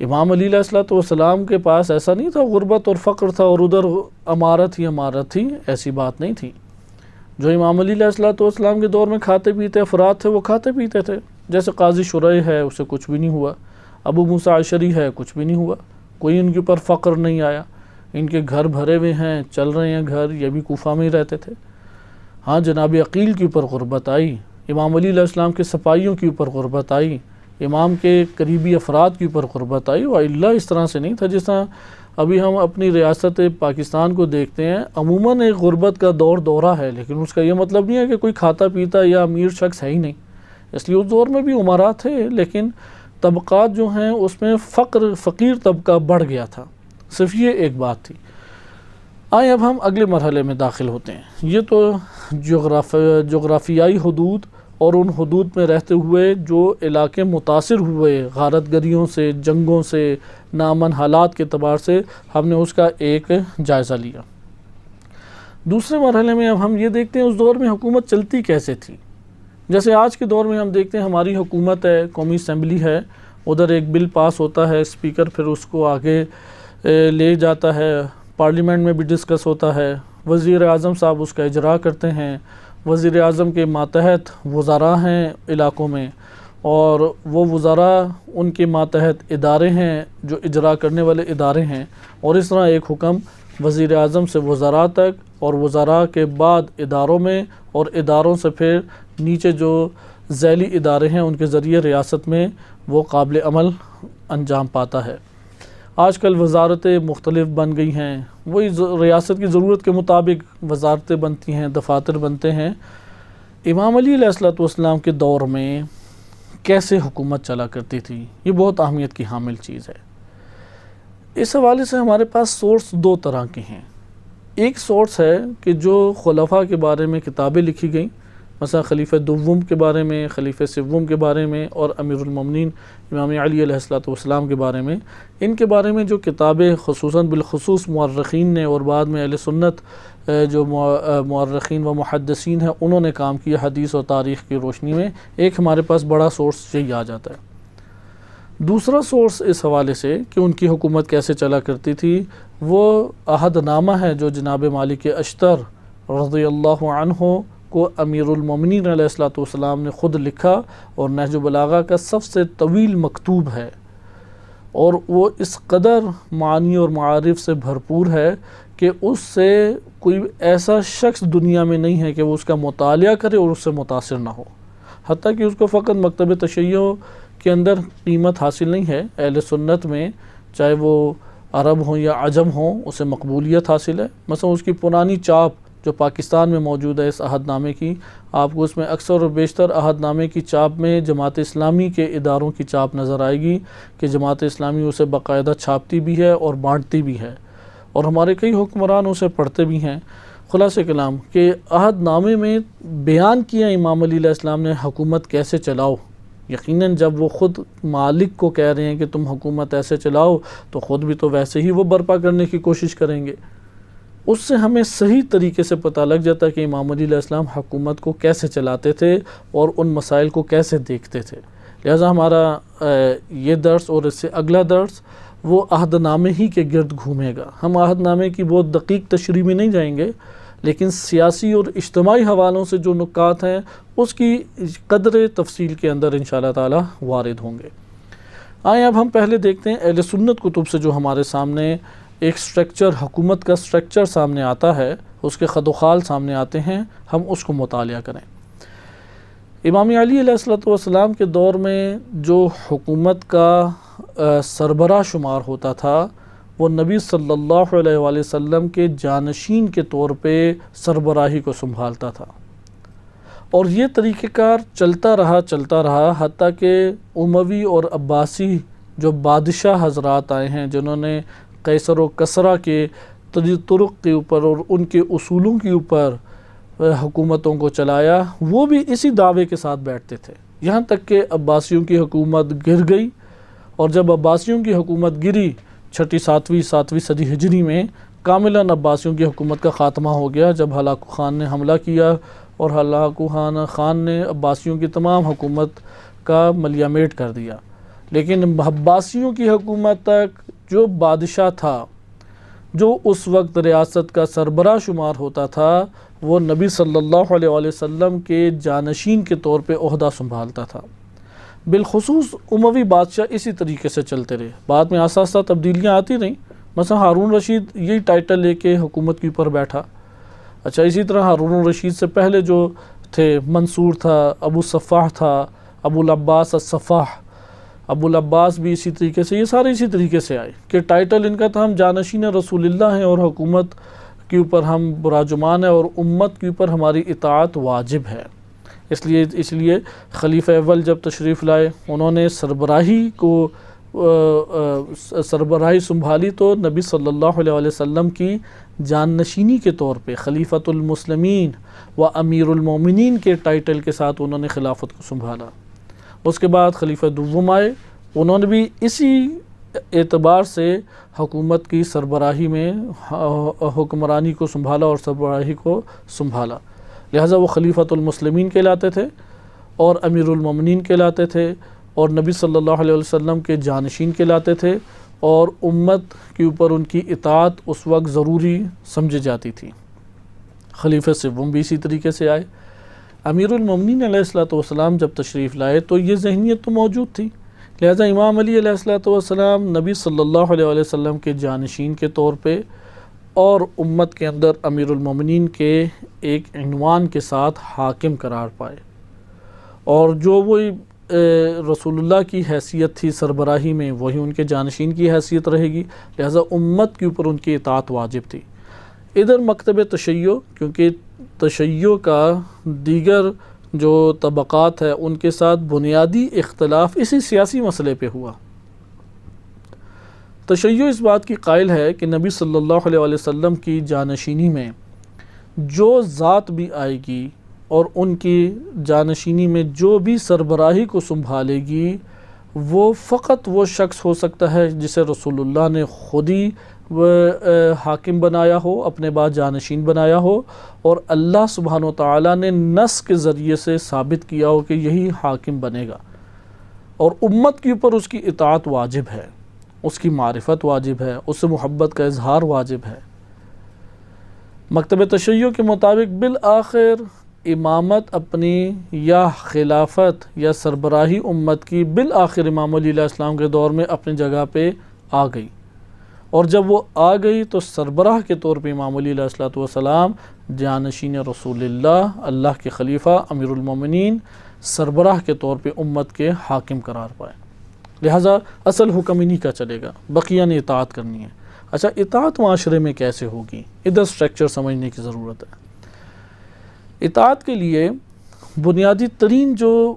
امام علی علیہ السلام کے پاس ایسا نہیں تھا غربت اور فقر تھا اور ادھر امارت ہی امارت تھی، ایسی بات نہیں تھی۔ جو امام علی علیہ السلام کے دور میں کھاتے پیتے افراد تھے وہ کھاتے پیتے تھے، جیسے قاضی شریح ہے، اسے کچھ بھی نہیں ہوا، ابو موسیٰ اشعری ہے، کچھ بھی نہیں ہوا، کوئی ان کے اوپر فقر نہیں آیا، ان کے گھر بھرے ہوئے ہیں، چل رہے ہیں گھر، یہ بھی کوفہ میں ہی رہتے تھے۔ ہاں جناب عقیل کے اوپر غربت آئی، امام علی علیہ السلام کے سپاہیوں کے اوپر غربت آئی، امام کے قریبی افراد کے اوپر غربت آئی، وإلا اس طرح سے نہیں تھا جس طرح ابھی ہم اپنی ریاست پاکستان کو دیکھتے ہیں۔ عموماً ایک غربت کا دورہ ہے، لیکن اس کا یہ مطلب نہیں ہے کہ کوئی کھاتا پیتا یا امیر شخص ہے ہی نہیں، اس لیے اس دور میں بھی امراء تھے، لیکن طبقات جو ہیں اس میں فقیر طبقہ بڑھ گیا تھا، صرف یہ ایک بات تھی۔ آئیں اب ہم اگلے مرحلے میں داخل ہوتے ہیں۔ یہ تو جغرافیائی حدود اور ان حدود میں رہتے ہوئے جو علاقے متاثر ہوئے غارت گریوں سے، جنگوں سے، نامن حالات کے اعتبار سے ہم نے اس کا ایک جائزہ لیا۔ دوسرے مرحلے میں اب ہم یہ دیکھتے ہیں اس دور میں حکومت چلتی کیسے تھی۔ جیسے آج کے دور میں ہم دیکھتے ہیں ہماری حکومت ہے، قومی اسمبلی ہے، ادھر ایک بل پاس ہوتا ہے، اسپیکر پھر اس کو آگے لے جاتا ہے، پارلیمنٹ میں بھی ڈسکس ہوتا ہے، وزیر اعظم صاحب اس کا اجرا کرتے ہیں، وزیر اعظم کے ماتحت وزراء ہیں علاقوں میں، اور وہ وزراء ان کے ماتحت ادارے ہیں جو اجرا کرنے والے ادارے ہیں، اور اس طرح ایک حکم وزیر اعظم سے وزراء تک، اور وزراء کے بعد اداروں میں، اور اداروں سے پھر نیچے جو ذیلی ادارے ہیں ان کے ذریعے ریاست میں وہ قابل عمل انجام پاتا ہے۔ آج کل وزارتیں مختلف بن گئی ہیں، وہی ریاست کی ضرورت کے مطابق وزارتیں بنتی ہیں، دفاتر بنتے ہیں۔ امام علی علیہ السلام کے دور میں کیسے حکومت چلا کرتی تھی، یہ بہت اہمیت کی حامل چیز ہے۔ اس حوالے سے ہمارے پاس سورس دو طرح کے ہیں۔ ایک سورس ہے کہ جو خلفاء کے بارے میں کتابیں لکھی گئیں، مثلا خلیفہ دوم کے بارے میں، خلیفہ سوم کے بارے میں، اور امیر المومنین امام علی علیہ السلام کے بارے میں، ان کے بارے میں جو کتابیں خصوصاً بالخصوص مورخین نے اور بعد میں اہل سنت جو مورخین و محدثین ہیں انہوں نے کام کیا حدیث و تاریخ کی روشنی میں، ایک ہمارے پاس بڑا سورس یہی آ جاتا ہے۔ دوسرا سورس اس حوالے سے کہ ان کی حکومت کیسے چلا کرتی تھی، وہ عہد نامہ ہے جو جناب مالک اشتر رضی اللہ عنہ کو امیر المومنین علیہ السلام نے خود لکھا، اور نہج البلاغہ کا سب سے طویل مکتوب ہے، اور وہ اس قدر معانی اور معارف سے بھرپور ہے کہ اس سے کوئی ایسا شخص دنیا میں نہیں ہے کہ وہ اس کا مطالعہ کرے اور اس سے متاثر نہ ہو، حتیٰ کہ اس کو فقط مکتب تشیع کے اندر قیمت حاصل نہیں ہے۔ اہل سنت میں چاہے وہ عرب ہوں یا عجم ہوں، اسے مقبولیت حاصل ہے۔ مثلا اس کی پرانی چاپ جو پاکستان میں موجود ہے اس عہد نامے کی، آپ کو اس میں اکثر و بیشتر عہد نامے کی چاپ میں جماعت اسلامی کے اداروں کی چاپ نظر آئے گی کہ جماعت اسلامی اسے باقاعدہ چھاپتی بھی ہے اور بانٹتی بھی ہے، اور ہمارے کئی حکمران اسے پڑھتے بھی ہیں۔ خلاصہ کلام کہ عہد نامے میں بیان کیا امام علی علیہ السلام نے حکومت کیسے چلاؤ۔ یقیناً جب وہ خود مالک کو کہہ رہے ہیں کہ تم حکومت ایسے چلاؤ تو خود بھی تو ویسے ہی وہ برپا کرنے کی کوشش کریں گے۔ اس سے ہمیں صحیح طریقے سے پتہ لگ جاتا ہے کہ امام علی علیہ السلام حکومت کو کیسے چلاتے تھے اور ان مسائل کو کیسے دیکھتے تھے۔ لہٰذا ہمارا یہ درس اور اس سے اگلا درس وہ عہد نامے ہی کے گرد گھومے گا۔ ہم عہد نامے کی بہت دقیق تشریح میں نہیں جائیں گے، لیکن سیاسی اور اجتماعی حوالوں سے جو نکات ہیں اس کی قدر تفصیل کے اندر انشاءاللہ تعالی وارد ہوں گے۔ آئیں اب ہم پہلے دیکھتے ہیں اہل سنت کتب سے جو ہمارے سامنے ایک سٹرکچر، حکومت کا سٹرکچر سامنے آتا ہے، اس کے خد و خال سامنے آتے ہیں، ہم اس کو مطالعہ کریں۔ امام علی علیہ السلام کے دور میں جو حکومت کا سربراہ شمار ہوتا تھا وہ نبی صلی اللہ علیہ وآلہ وسلم کے جانشین کے طور پہ سربراہی کو سنبھالتا تھا، اور یہ طریقہ کار چلتا رہا حتیٰ کہ اموی اور عباسی جو بادشاہ حضرات آئے ہیں جنہوں نے قیصر و کسریٰ کے طرق کے اوپر اور ان کے اصولوں کے اوپر حکومتوں کو چلایا، وہ بھی اسی دعوے کے ساتھ بیٹھتے تھے، یہاں تک کہ عباسیوں کی حکومت گر گئی۔ اور جب عباسیوں کی حکومت گری 6 7ویں صدی ہجری میں، کاملاً عباسیوں کی حکومت کا خاتمہ ہو گیا جب ہلاکو خان نے حملہ کیا، اور ہلاکو خان نے عباسیوں کی تمام حکومت کا ملیہ میٹ کر دیا۔ لیکن عباسیوں کی حکومت تک جو بادشاہ تھا، جو اس وقت ریاست کا سربراہ شمار ہوتا تھا، وہ نبی صلی اللہ علیہ وآلہ وسلم کے جانشین کے طور پہ عہدہ سنبھالتا تھا۔ بالخصوص اموی بادشاہ اسی طریقے سے چلتے رہے، بعد میں آہستہ آہستہ تبدیلیاں آتی رہیں۔ مثلا ہارون رشید یہی ٹائٹل لے کے حکومت کے اوپر بیٹھا۔ اچھا، اسی طرح ہارون رشید سے پہلے جو تھے منصور تھا، ابو صفاح تھا، ابو العباس الصفاح، ابو العباس بھی اسی طریقے سے، یہ سارے اسی طریقے سے آئے کہ ٹائٹل ان کا تھا ہم جانشین رسول اللہ ہیں اور حکومت کے اوپر ہم براجمان ہیں اور امت کے اوپر ہماری اطاعت واجب ہے۔ اس لیے خلیفہ اول جب تشریف لائے، انہوں نے سربراہی سنبھالی تو نبی صلی اللہ علیہ وسلم کی جانشینی کے طور پہ خلیفۃ المسلمین و امیر المومنین کے ٹائٹل کے ساتھ انہوں نے خلافت کو سنبھالا۔ اس کے بعد خلیفہ دوم آئے، انہوں نے بھی اسی اعتبار سے حکومت کی سربراہی میں حکمرانی کو سنبھالا اور سربراہی کو سنبھالا، لہٰذا وہ خلیفۃ المسلمین کہلاتے تھے اور امیر المومنین کہلاتے تھے اور نبی صلی اللہ علیہ وسلم کے جانشین کہلاتے تھے، اور امت کے اوپر ان کی اطاعت اس وقت ضروری سمجھی جاتی تھی۔ خلیفہ سوم بھی اسی طریقے سے آئے۔ امیر المومنین علیہ السلام جب تشریف لائے تو یہ ذہنیت تو موجود تھی، لہذا امام علی علیہ السلام نبی صلی اللہ علیہ وسلم کے جانشین کے طور پہ اور امت کے اندر امیر المومنین کے ایک عنوان کے ساتھ حاکم قرار پائے، اور جو وہی رسول اللہ کی حیثیت تھی سربراہی میں وہی ان کے جانشین کی حیثیت رہے گی، لہذا امت کے اوپر ان کی اطاعت واجب تھی۔ ادھر مکتب تشیع، کیونکہ تشیع کا دیگر جو طبقات ہے ان کے ساتھ بنیادی اختلاف اسی سیاسی مسئلے پہ ہوا۔ تشیع اس بات کی قائل ہے کہ نبی صلی اللہ علیہ وسلم کی جانشینی میں جو ذات بھی آئے گی اور ان کی جانشینی میں جو بھی سربراہی کو سنبھالے گی، وہ فقط وہ شخص ہو سکتا ہے جسے رسول اللہ نے خود ہی حاکم بنایا ہو، اپنے بعد جانشین بنایا ہو، اور اللہ سبحانہ وتعالی نے نص کے ذریعے سے ثابت کیا ہو کہ یہی حاکم بنے گا، اور امت کے اوپر اس کی اطاعت واجب ہے، اس کی معرفت واجب ہے، اس سے محبت کا اظہار واجب ہے۔ مکتب تشیع کے مطابق بالآخر امامت اپنی یا خلافت یا سربراہی امت کی بالآخر امام علی علیہ السلام کے دور میں اپنی جگہ پہ آ گئی، اور جب وہ آ گئی تو سربراہ کے طور پہ امام علی علیہ السلام جانشین رسول اللہ، اللہ کے خلیفہ امیر المومنین، سربراہ کے طور پہ امت کے حاکم قرار پائے۔ لہٰذا اصل حکم انہی کا چلے گا، بقیہ نے اطاعت کرنی ہے۔ اچھا، اطاعت معاشرے میں کیسے ہوگی؟ ادھر سٹرکچر سمجھنے کی ضرورت ہے۔ اطاعت کے لیے بنیادی ترین جو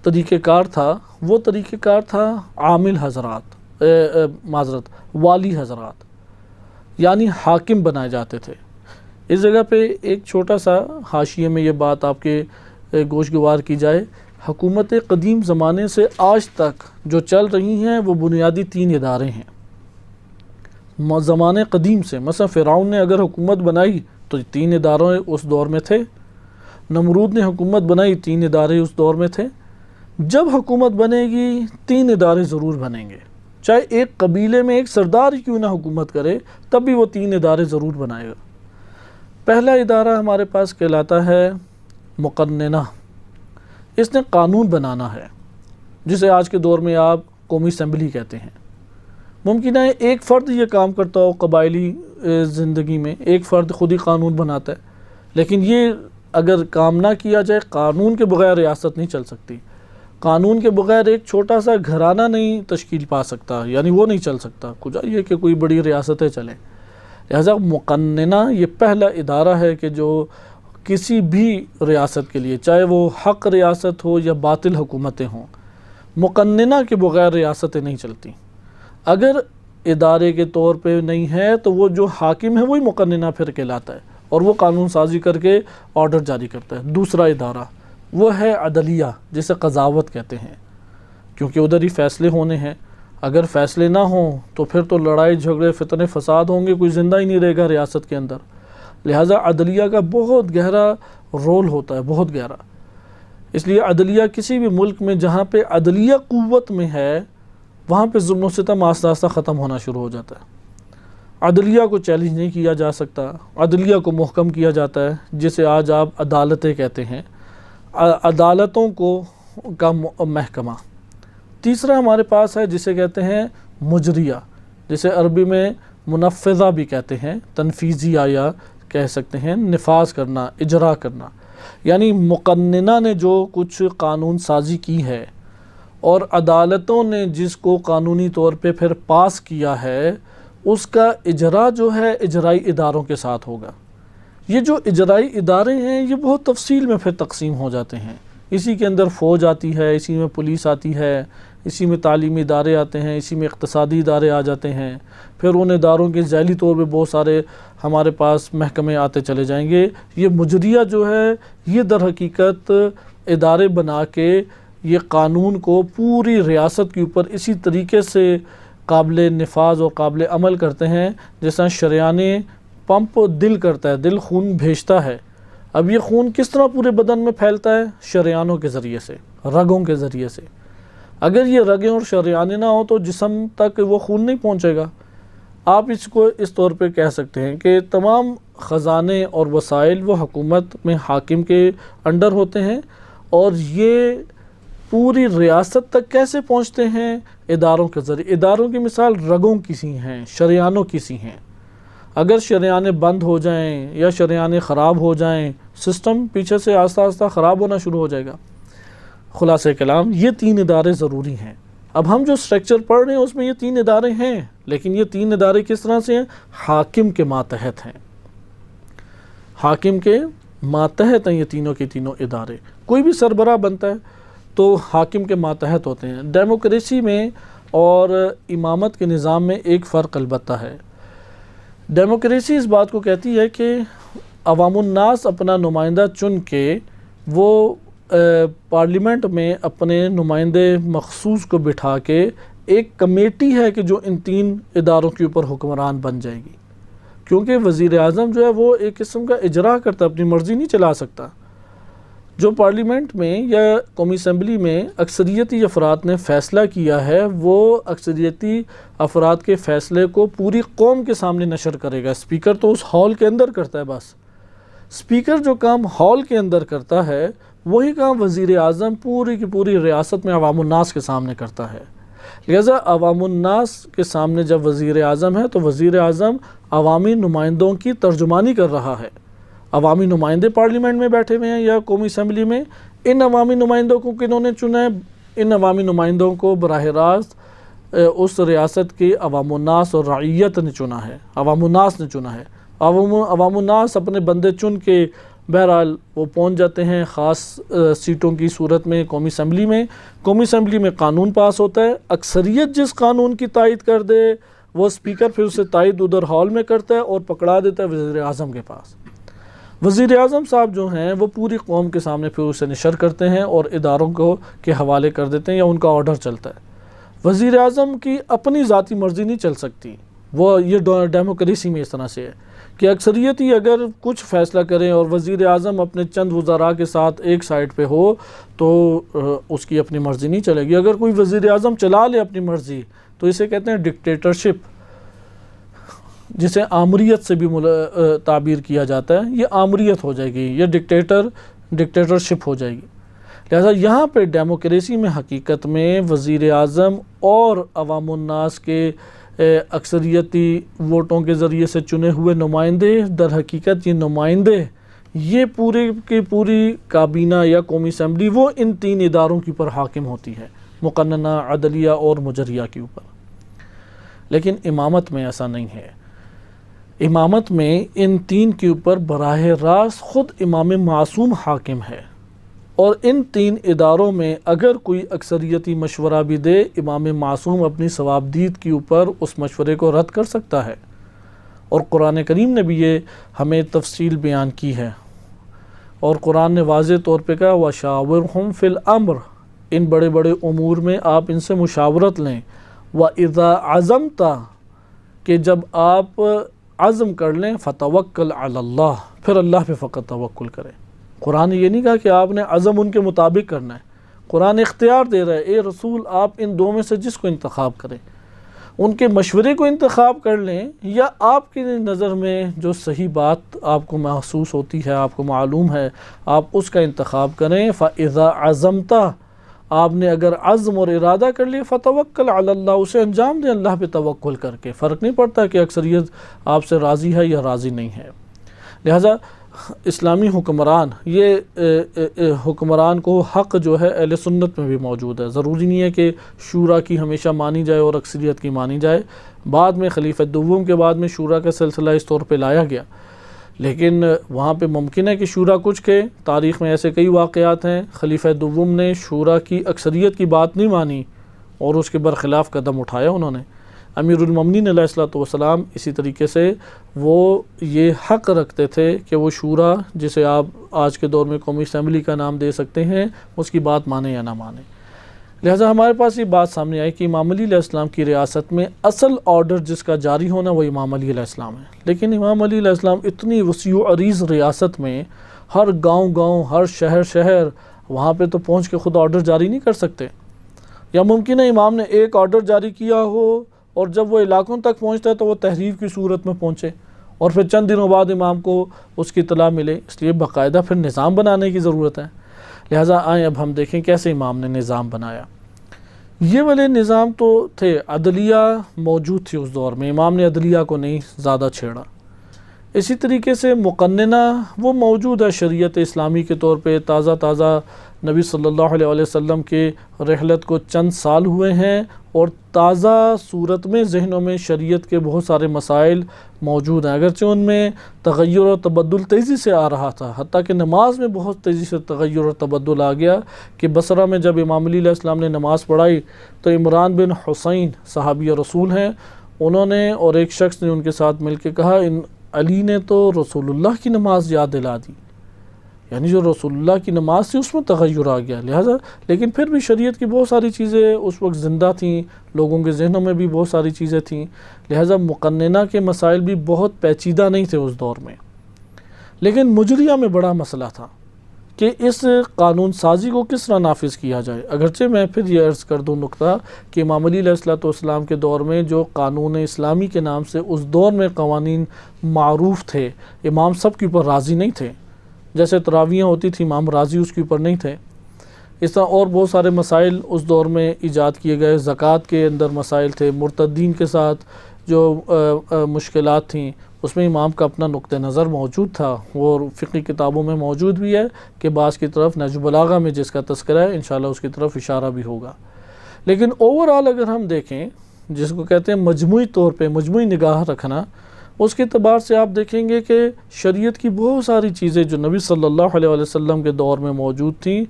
طریقہ کار تھا وہ طریقہ کار تھا عامل حضرات، والی حضرات، یعنی حاکم بنائے جاتے تھے۔ اس جگہ پہ ایک چھوٹا سا حاشیے میں یہ بات آپ کے گوش گوار کی جائے، حکومت قدیم زمانے سے آج تک جو چل رہی ہیں وہ بنیادی 3 ادارے ہیں زمانے قدیم سے۔ مثلا فرعون نے اگر حکومت بنائی تو 3 اداروں اس دور میں تھے، نمرود نے حکومت بنائی 3 ادارے اس دور میں تھے۔ جب حکومت بنے گی 3 ادارے ضرور بنیں گے، چاہے ایک قبیلے میں ایک سردار ہی کیوں نہ حکومت کرے تب بھی وہ 3 ادارے ضرور بنائے گا۔ پہلا ادارہ ہمارے پاس کہلاتا ہے مقننہ، اس نے قانون بنانا ہے، جسے آج کے دور میں آپ قومی اسمبلی کہتے ہیں۔ ممکن ہے ایک فرد یہ کام کرتا ہو قبائلی زندگی میں، ایک فرد خود ہی قانون بناتا ہے، لیکن یہ اگر کام نہ کیا جائے، قانون کے بغیر ریاست نہیں چل سکتی، قانون کے بغیر ایک چھوٹا سا گھرانہ نہیں تشکیل پا سکتا، یعنی وہ نہیں چل سکتا، کچھ یہ کہ کوئی بڑی ریاستیں چلیں۔ لہذا مقننہ یہ پہلا ادارہ ہے کہ جو کسی بھی ریاست کے لیے، چاہے وہ حق ریاست ہو یا باطل حکومتیں ہوں، مقننہ کے بغیر ریاستیں نہیں چلتی۔ اگر ادارے کے طور پہ نہیں ہے تو وہ جو حاکم ہے وہی مقننہ پھر کہلاتا ہے، اور وہ قانون سازی کر کے آرڈر جاری کرتا ہے۔ دوسرا ادارہ وہ ہے عدلیہ، جسے قضاوت کہتے ہیں، کیونکہ ادھر ہی فیصلے ہونے ہیں۔ اگر فیصلے نہ ہوں تو پھر تو لڑائی جھگڑے فتنے فساد ہوں گے، کوئی زندہ ہی نہیں رہے گا ریاست کے اندر۔ لہٰذا عدلیہ کا بہت گہرا رول ہوتا ہے، بہت گہرا۔ اس لیے عدلیہ کسی بھی ملک میں جہاں پہ عدلیہ قوت میں ہے وہاں پہ ظلم و ستم آہستہ آہستہ ختم ہونا شروع ہو جاتا ہے۔ عدلیہ کو چیلنج نہیں کیا جا سکتا، عدلیہ کو محکم کیا جاتا ہے، جسے آج آپ عدالتیں کہتے ہیں، عدالتوں کا محکمہ۔ تیسرا ہمارے پاس ہے جسے کہتے ہیں مجریہ، جسے عربی میں منفذہ بھی کہتے ہیں، تنفیذی آیا کہہ سکتے ہیں، نفاذ کرنا، اجرا کرنا۔ یعنی مقننہ نے جو کچھ قانون سازی کی ہے اور عدالتوں نے جس کو قانونی طور پہ پھر پاس کیا ہے، اس کا اجرا جو ہے اجرائی اداروں کے ساتھ ہوگا۔ یہ جو اجرائی ادارے ہیں یہ بہت تفصیل میں پھر تقسیم ہو جاتے ہیں۔ اسی کے اندر فوج آتی ہے، اسی میں پولیس آتی ہے، اسی میں تعلیمی ادارے آتے ہیں، اسی میں اقتصادی ادارے آ جاتے ہیں، پھر ان اداروں کے ذیلی طور پہ بہت سارے ہمارے پاس محکمے آتے چلے جائیں گے۔ یہ مجریہ جو ہے یہ در حقیقت ادارے بنا کے یہ قانون کو پوری ریاست کے اوپر اسی طریقے سے قابل نفاذ اور قابل عمل کرتے ہیں جس طرح شریان پمپ دل کرتا ہے، دل خون بھیجتا ہے۔ اب یہ خون کس طرح پورے بدن میں پھیلتا ہے؟ شریانوں کے ذریعے سے، رگوں کے ذریعے سے۔ اگر یہ رگیں اور شریانے نہ ہوں تو جسم تک وہ خون نہیں پہنچے گا۔ آپ اس کو اس طور پہ کہہ سکتے ہیں کہ تمام خزانے اور وسائل وہ حکومت میں حاکم کے انڈر ہوتے ہیں، اور یہ پوری ریاست تک کیسے پہنچتے ہیں؟ اداروں کے ذریعے۔ اداروں کی مثال رگوں کی سی ہیں، شریانوں کی سی ہیں۔ اگر شریانے بند ہو جائیں یا شریانے خراب ہو جائیں، سسٹم پیچھے سے آہستہ آہستہ خراب ہونا شروع ہو جائے گا۔ خلاصہ کلام، یہ 3 ادارے ضروری ہیں۔ اب ہم جو سٹرکچر پڑھ رہے ہیں اس میں یہ 3 ادارے ہیں، لیکن یہ 3 ادارے کس طرح سے ہیں؟ حاکم کے ماتحت ہیں۔ حاکم کے ماتحت ہیں یہ تینوں کے تینوں ادارے۔ کوئی بھی سربراہ بنتا ہے تو حاکم کے ماتحت ہوتے ہیں۔ ڈیموکریسی میں اور امامت کے نظام میں ایک فرق البتہ ہے۔ ڈیموکریسی اس بات کو کہتی ہے کہ عوام الناس اپنا نمائندہ چن کے وہ پارلیمنٹ میں اپنے نمائندے مخصوص کو بٹھا کے ایک کمیٹی ہے کہ جو ان 3 اداروں کے اوپر حکمران بن جائے گی، کیونکہ وزیر اعظم جو ہے وہ ایک قسم کا اجرا کرتا، اپنی مرضی نہیں چلا سکتا۔ جو پارلیمنٹ میں یا قومی اسمبلی میں اکثریتی افراد نے فیصلہ کیا ہے، وہ اکثریتی افراد کے فیصلے کو پوری قوم کے سامنے نشر کرے گا۔ اسپیکر تو اس ہال کے اندر کرتا ہے بس۔ اسپیکر جو کام ہال کے اندر کرتا ہے وہی کام وزیر اعظم پوری کی پوری ریاست میں عوام الناس کے سامنے کرتا ہے۔ لہذا عوام الناس کے سامنے جب وزیر اعظم ہے تو وزیر اعظم عوامی نمائندوں کی ترجمانی کر رہا ہے۔ عوامی نمائندے پارلیمنٹ میں بیٹھے ہوئے ہیں یا قومی اسمبلی میں، ان عوامی نمائندوں کو کنہوں نے چنا ہے؟ ان عوامی نمائندوں کو براہ راست اس ریاست کے عوام الناس اور رعیت نے چنا ہے، عوام الناس نے چنا ہے۔ عوام الناس اپنے بندے چن کے بہرحال وہ پہنچ جاتے ہیں خاص سیٹوں کی صورت میں قومی اسمبلی میں۔ قومی اسمبلی میں قانون پاس ہوتا ہے، اکثریت جس قانون کی تائید کر دے وہ اسپیکر پھر اسے تائید ادھر ہال میں کرتا ہے اور پکڑا دیتا ہے وزیر اعظم کے پاس۔ وزیر اعظم صاحب جو ہیں وہ پوری قوم کے سامنے پھر اسے نشر کرتے ہیں اور اداروں کے حوالے کر دیتے ہیں یا ان کا آرڈر چلتا ہے۔ وزیر اعظم کی اپنی ذاتی مرضی نہیں چل سکتی، وہ یہ ڈیموکریسی میں اس طرح سے ہے کہ اکثریت ہی اگر کچھ فیصلہ کریں اور وزیر اعظم اپنے چند وزراء کے ساتھ ایک سائڈ پہ ہو تو اس کی اپنی مرضی نہیں چلے گی۔ اگر کوئی وزیر اعظم چلا لے اپنی مرضی تو اسے کہتے ہیں ڈکٹیٹرشپ، جسے آمریت سے بھی تعبیر کیا جاتا ہے۔ یہ آمریت ہو جائے گی، یہ ڈکٹیٹرشپ ہو جائے گی۔ لہذا یہاں پہ ڈیموکریسی میں حقیقت میں وزیر اعظم اور عوام الناس کے اکثریتی ووٹوں کے ذریعے سے چنے ہوئے نمائندے، در حقیقت یہ نمائندے، یہ پورے کی پوری کابینہ یا قومی اسمبلی وہ ان تین اداروں کے اوپر حاکم ہوتی ہے، مقننہ، عدلیہ اور مجریہ کے اوپر۔ لیکن امامت میں ایسا نہیں ہے۔ امامت میں ان تین کے اوپر براہ راست خود امام معصوم حاکم ہے، اور ان تین اداروں میں اگر کوئی اکثریتی مشورہ بھی دے، امام معصوم اپنی ثوابدید کے اوپر اس مشورے کو رد کر سکتا ہے۔ اور قرآن کریم نے بھی یہ ہمیں تفصیل بیان کی ہے، اور قرآن نے واضح طور پہ کہا وَشَاوِرْهُمْ فِي الْأَمْرِ، ان بڑے بڑے امور میں آپ ان سے مشاورت لیں۔ وَإِذَا عَزَمْتَ، کہ جب آپ عزم کر لیں، فَتَوَكَّلْ عَلَى اللَّهِ، پھر اللہ پہ فقط توکل کریں۔ قرآن نے یہ نہیں کہا کہ آپ نے عزم ان کے مطابق کرنا ہے، قرآن اختیار دے رہا ہے، اے رسول آپ ان دو میں سے جس کو انتخاب کریں، ان کے مشورے کو انتخاب کر لیں، یا آپ کی نظر میں جو صحیح بات آپ کو محسوس ہوتی ہے، آپ کو معلوم ہے، آپ اس کا انتخاب کریں۔ فَإِذَا عَزَمْتَ، آپ نے اگر عزم اور ارادہ کر لیا، فَتَوَكَّلْ عَلَى اللَّهِ، اسے انجام دیں اللہ پہ توکل کر کے۔ فرق نہیں پڑتا کہ اکثریت آپ سے راضی ہے یا راضی نہیں ہے۔ لہٰذا اسلامی حکمران، یہ حکمران کو حق جو ہے اہل سنت میں بھی موجود ہے۔ ضروری نہیں ہے کہ شورا کی ہمیشہ مانی جائے اور اکثریت کی مانی جائے۔ بعد میں خلیفہ دوم کے بعد میں شورا کا سلسلہ اس طور پہ لایا گیا، لیکن وہاں پہ ممکن ہے کہ شورا کچھ کہے۔ تاریخ میں ایسے کئی واقعات ہیں، خلیفہ دوم نے شورا کی اکثریت کی بات نہیں مانی اور اس کے برخلاف قدم اٹھایا انہوں نے۔ امیر المومنین علیہ الصلوۃ والسلام اسی طریقے سے وہ یہ حق رکھتے تھے کہ وہ شورا، جسے آپ آج کے دور میں قومی اسمبلی کا نام دے سکتے ہیں، اس کی بات مانیں یا نہ مانیں۔ لہٰذا ہمارے پاس یہ بات سامنے آئی کہ امام علی علیہ السلام کی ریاست میں اصل آرڈر جس کا جاری ہونا وہ امام علی علیہ السلام ہے، لیکن امام علی علیہ السلام اتنی وسیع و عریض ریاست میں ہر گاؤں ہر شہر وہاں پہ تو پہنچ کے خود آرڈر جاری نہیں کر سکتے۔ یا ممکن ہے امام نے ایک آرڈر جاری کیا ہو اور جب وہ علاقوں تک پہنچتا ہے تو وہ تحریر کی صورت میں پہنچے، اور پھر چند دنوں بعد امام کو اس کی اطلاع ملے، اس لیے باقاعدہ پھر نظام بنانے کی ضرورت ہے۔ لہٰذا آئیں اب ہم دیکھیں کیسے امام نے نظام بنایا۔ یہ والے نظام تو تھے، عدلیہ موجود تھی اس دور میں، امام نے عدلیہ کو نہیں زیادہ چھیڑا۔ اسی طریقے سے مقننہ وہ موجود ہے شریعت اسلامی کے طور پہ، تازہ نبی صلی اللہ علیہ وسلم کے رحلت کو چند سال ہوئے ہیں، اور تازہ صورت میں ذہنوں میں شریعت کے بہت سارے مسائل موجود ہیں، اگرچہ ان میں تغیر اور تبدل تیزی سے آ رہا تھا، حتیٰ کہ نماز میں بہت تیزی سے تغیر اور تبدل آ گیا کہ بصرہ میں جب امام علی علیہ السلام نے نماز پڑھائی تو عمران بن حسین صحابی رسول ہیں، انہوں نے اور ایک شخص نے ان کے ساتھ مل کے کہا علی نے تو رسول اللہ کی نماز یاد دلا دی، یعنی جو رسول اللہ کی نماز تھی اس میں تغیر آ گیا۔ لہٰذا لیکن پھر بھی شریعت کی بہت ساری چیزیں اس وقت زندہ تھیں، لوگوں کے ذہنوں میں بھی بہت ساری چیزیں تھیں، لہٰذا مقننہ کے مسائل بھی بہت پیچیدہ نہیں تھے اس دور میں۔ لیکن مجریہ میں بڑا مسئلہ تھا کہ اس قانون سازی کو کس طرح نافذ کیا جائے۔ اگرچہ میں پھر یہ عرض کر دوں نقطہ کہ امام علی علیہ السلام کے دور میں جو قانون اسلامی کے نام سے اس دور میں قوانین معروف تھے، امام سب کے اوپر راضی نہیں تھے۔ جیسے تراویحیں ہوتی تھی، امام راضی اس کے اوپر نہیں تھے۔ اس طرح اور بہت سارے مسائل اس دور میں ایجاد کیے گئے، زکوٰۃ کے اندر مسائل تھے، مرتدین کے ساتھ جو مشکلات تھیں اس میں امام کا اپنا نقطہ نظر موجود تھا، اور فقہی کتابوں میں موجود بھی ہے کہ بعض کی طرف نہج البلاغہ میں جس کا تذکرہ ہے انشاءاللہ اس کی طرف اشارہ بھی ہوگا۔ لیکن اوورآل اگر ہم دیکھیں جس کو کہتے ہیں مجموعی طور پہ مجموعی نگاہ رکھنا، اس کے اعتبار سے آپ دیکھیں گے کہ شریعت کی بہت ساری چیزیں جو نبی صلی اللہ علیہ وسلم کے دور میں موجود تھیں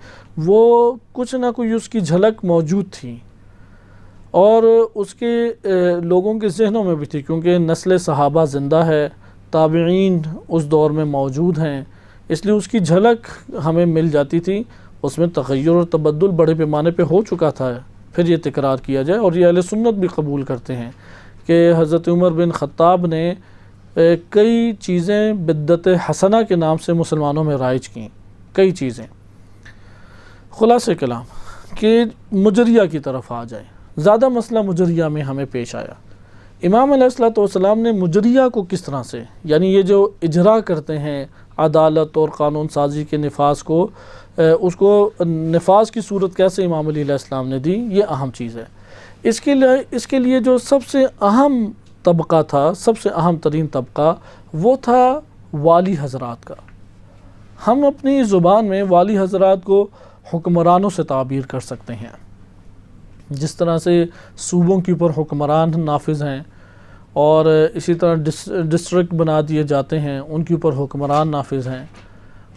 وہ کچھ نہ کوئی اس کی جھلک موجود تھیں، اور اس کے لوگوں کے ذہنوں میں بھی تھی، کیونکہ نسل صحابہ زندہ ہے، تابعین اس دور میں موجود ہیں، اس لیے اس کی جھلک ہمیں مل جاتی تھی۔ اس میں تغیر اور تبدل بڑے پیمانے پہ ہو چکا تھا، پھر یہ تکرار کیا جائے، اور یہ اہل سنت بھی قبول کرتے ہیں کہ حضرت عمر بن خطاب نے کئی چیزیں بدعت حسنہ کے نام سے مسلمانوں میں رائج کیں، کئی چیزیں۔ خلاصہ کلام کہ مجریہ کی طرف آ جائیں، زیادہ مسئلہ مجریہ میں ہمیں پیش آیا۔ امام علیہ السلام نے مجریہ کو کس طرح سے، یعنی یہ جو اجرا کرتے ہیں عدالت اور قانون سازی کے نفاذ کو، اس کو نفاذ کی صورت کیسے امام علیہ السلام نے دی، یہ اہم چیز ہے۔ اس کے لیے جو سب سے اہم طبقہ تھا، سب سے اہم ترین طبقہ وہ تھا والی حضرات کا۔ ہم اپنی زبان میں والی حضرات کو حکمرانوں سے تعبیر کر سکتے ہیں، جس طرح سے صوبوں کے اوپر حکمران نافذ ہیں، اور اسی طرح ڈسٹرکٹ بنا دیے جاتے ہیں، ان کے اوپر حکمران نافذ ہیں۔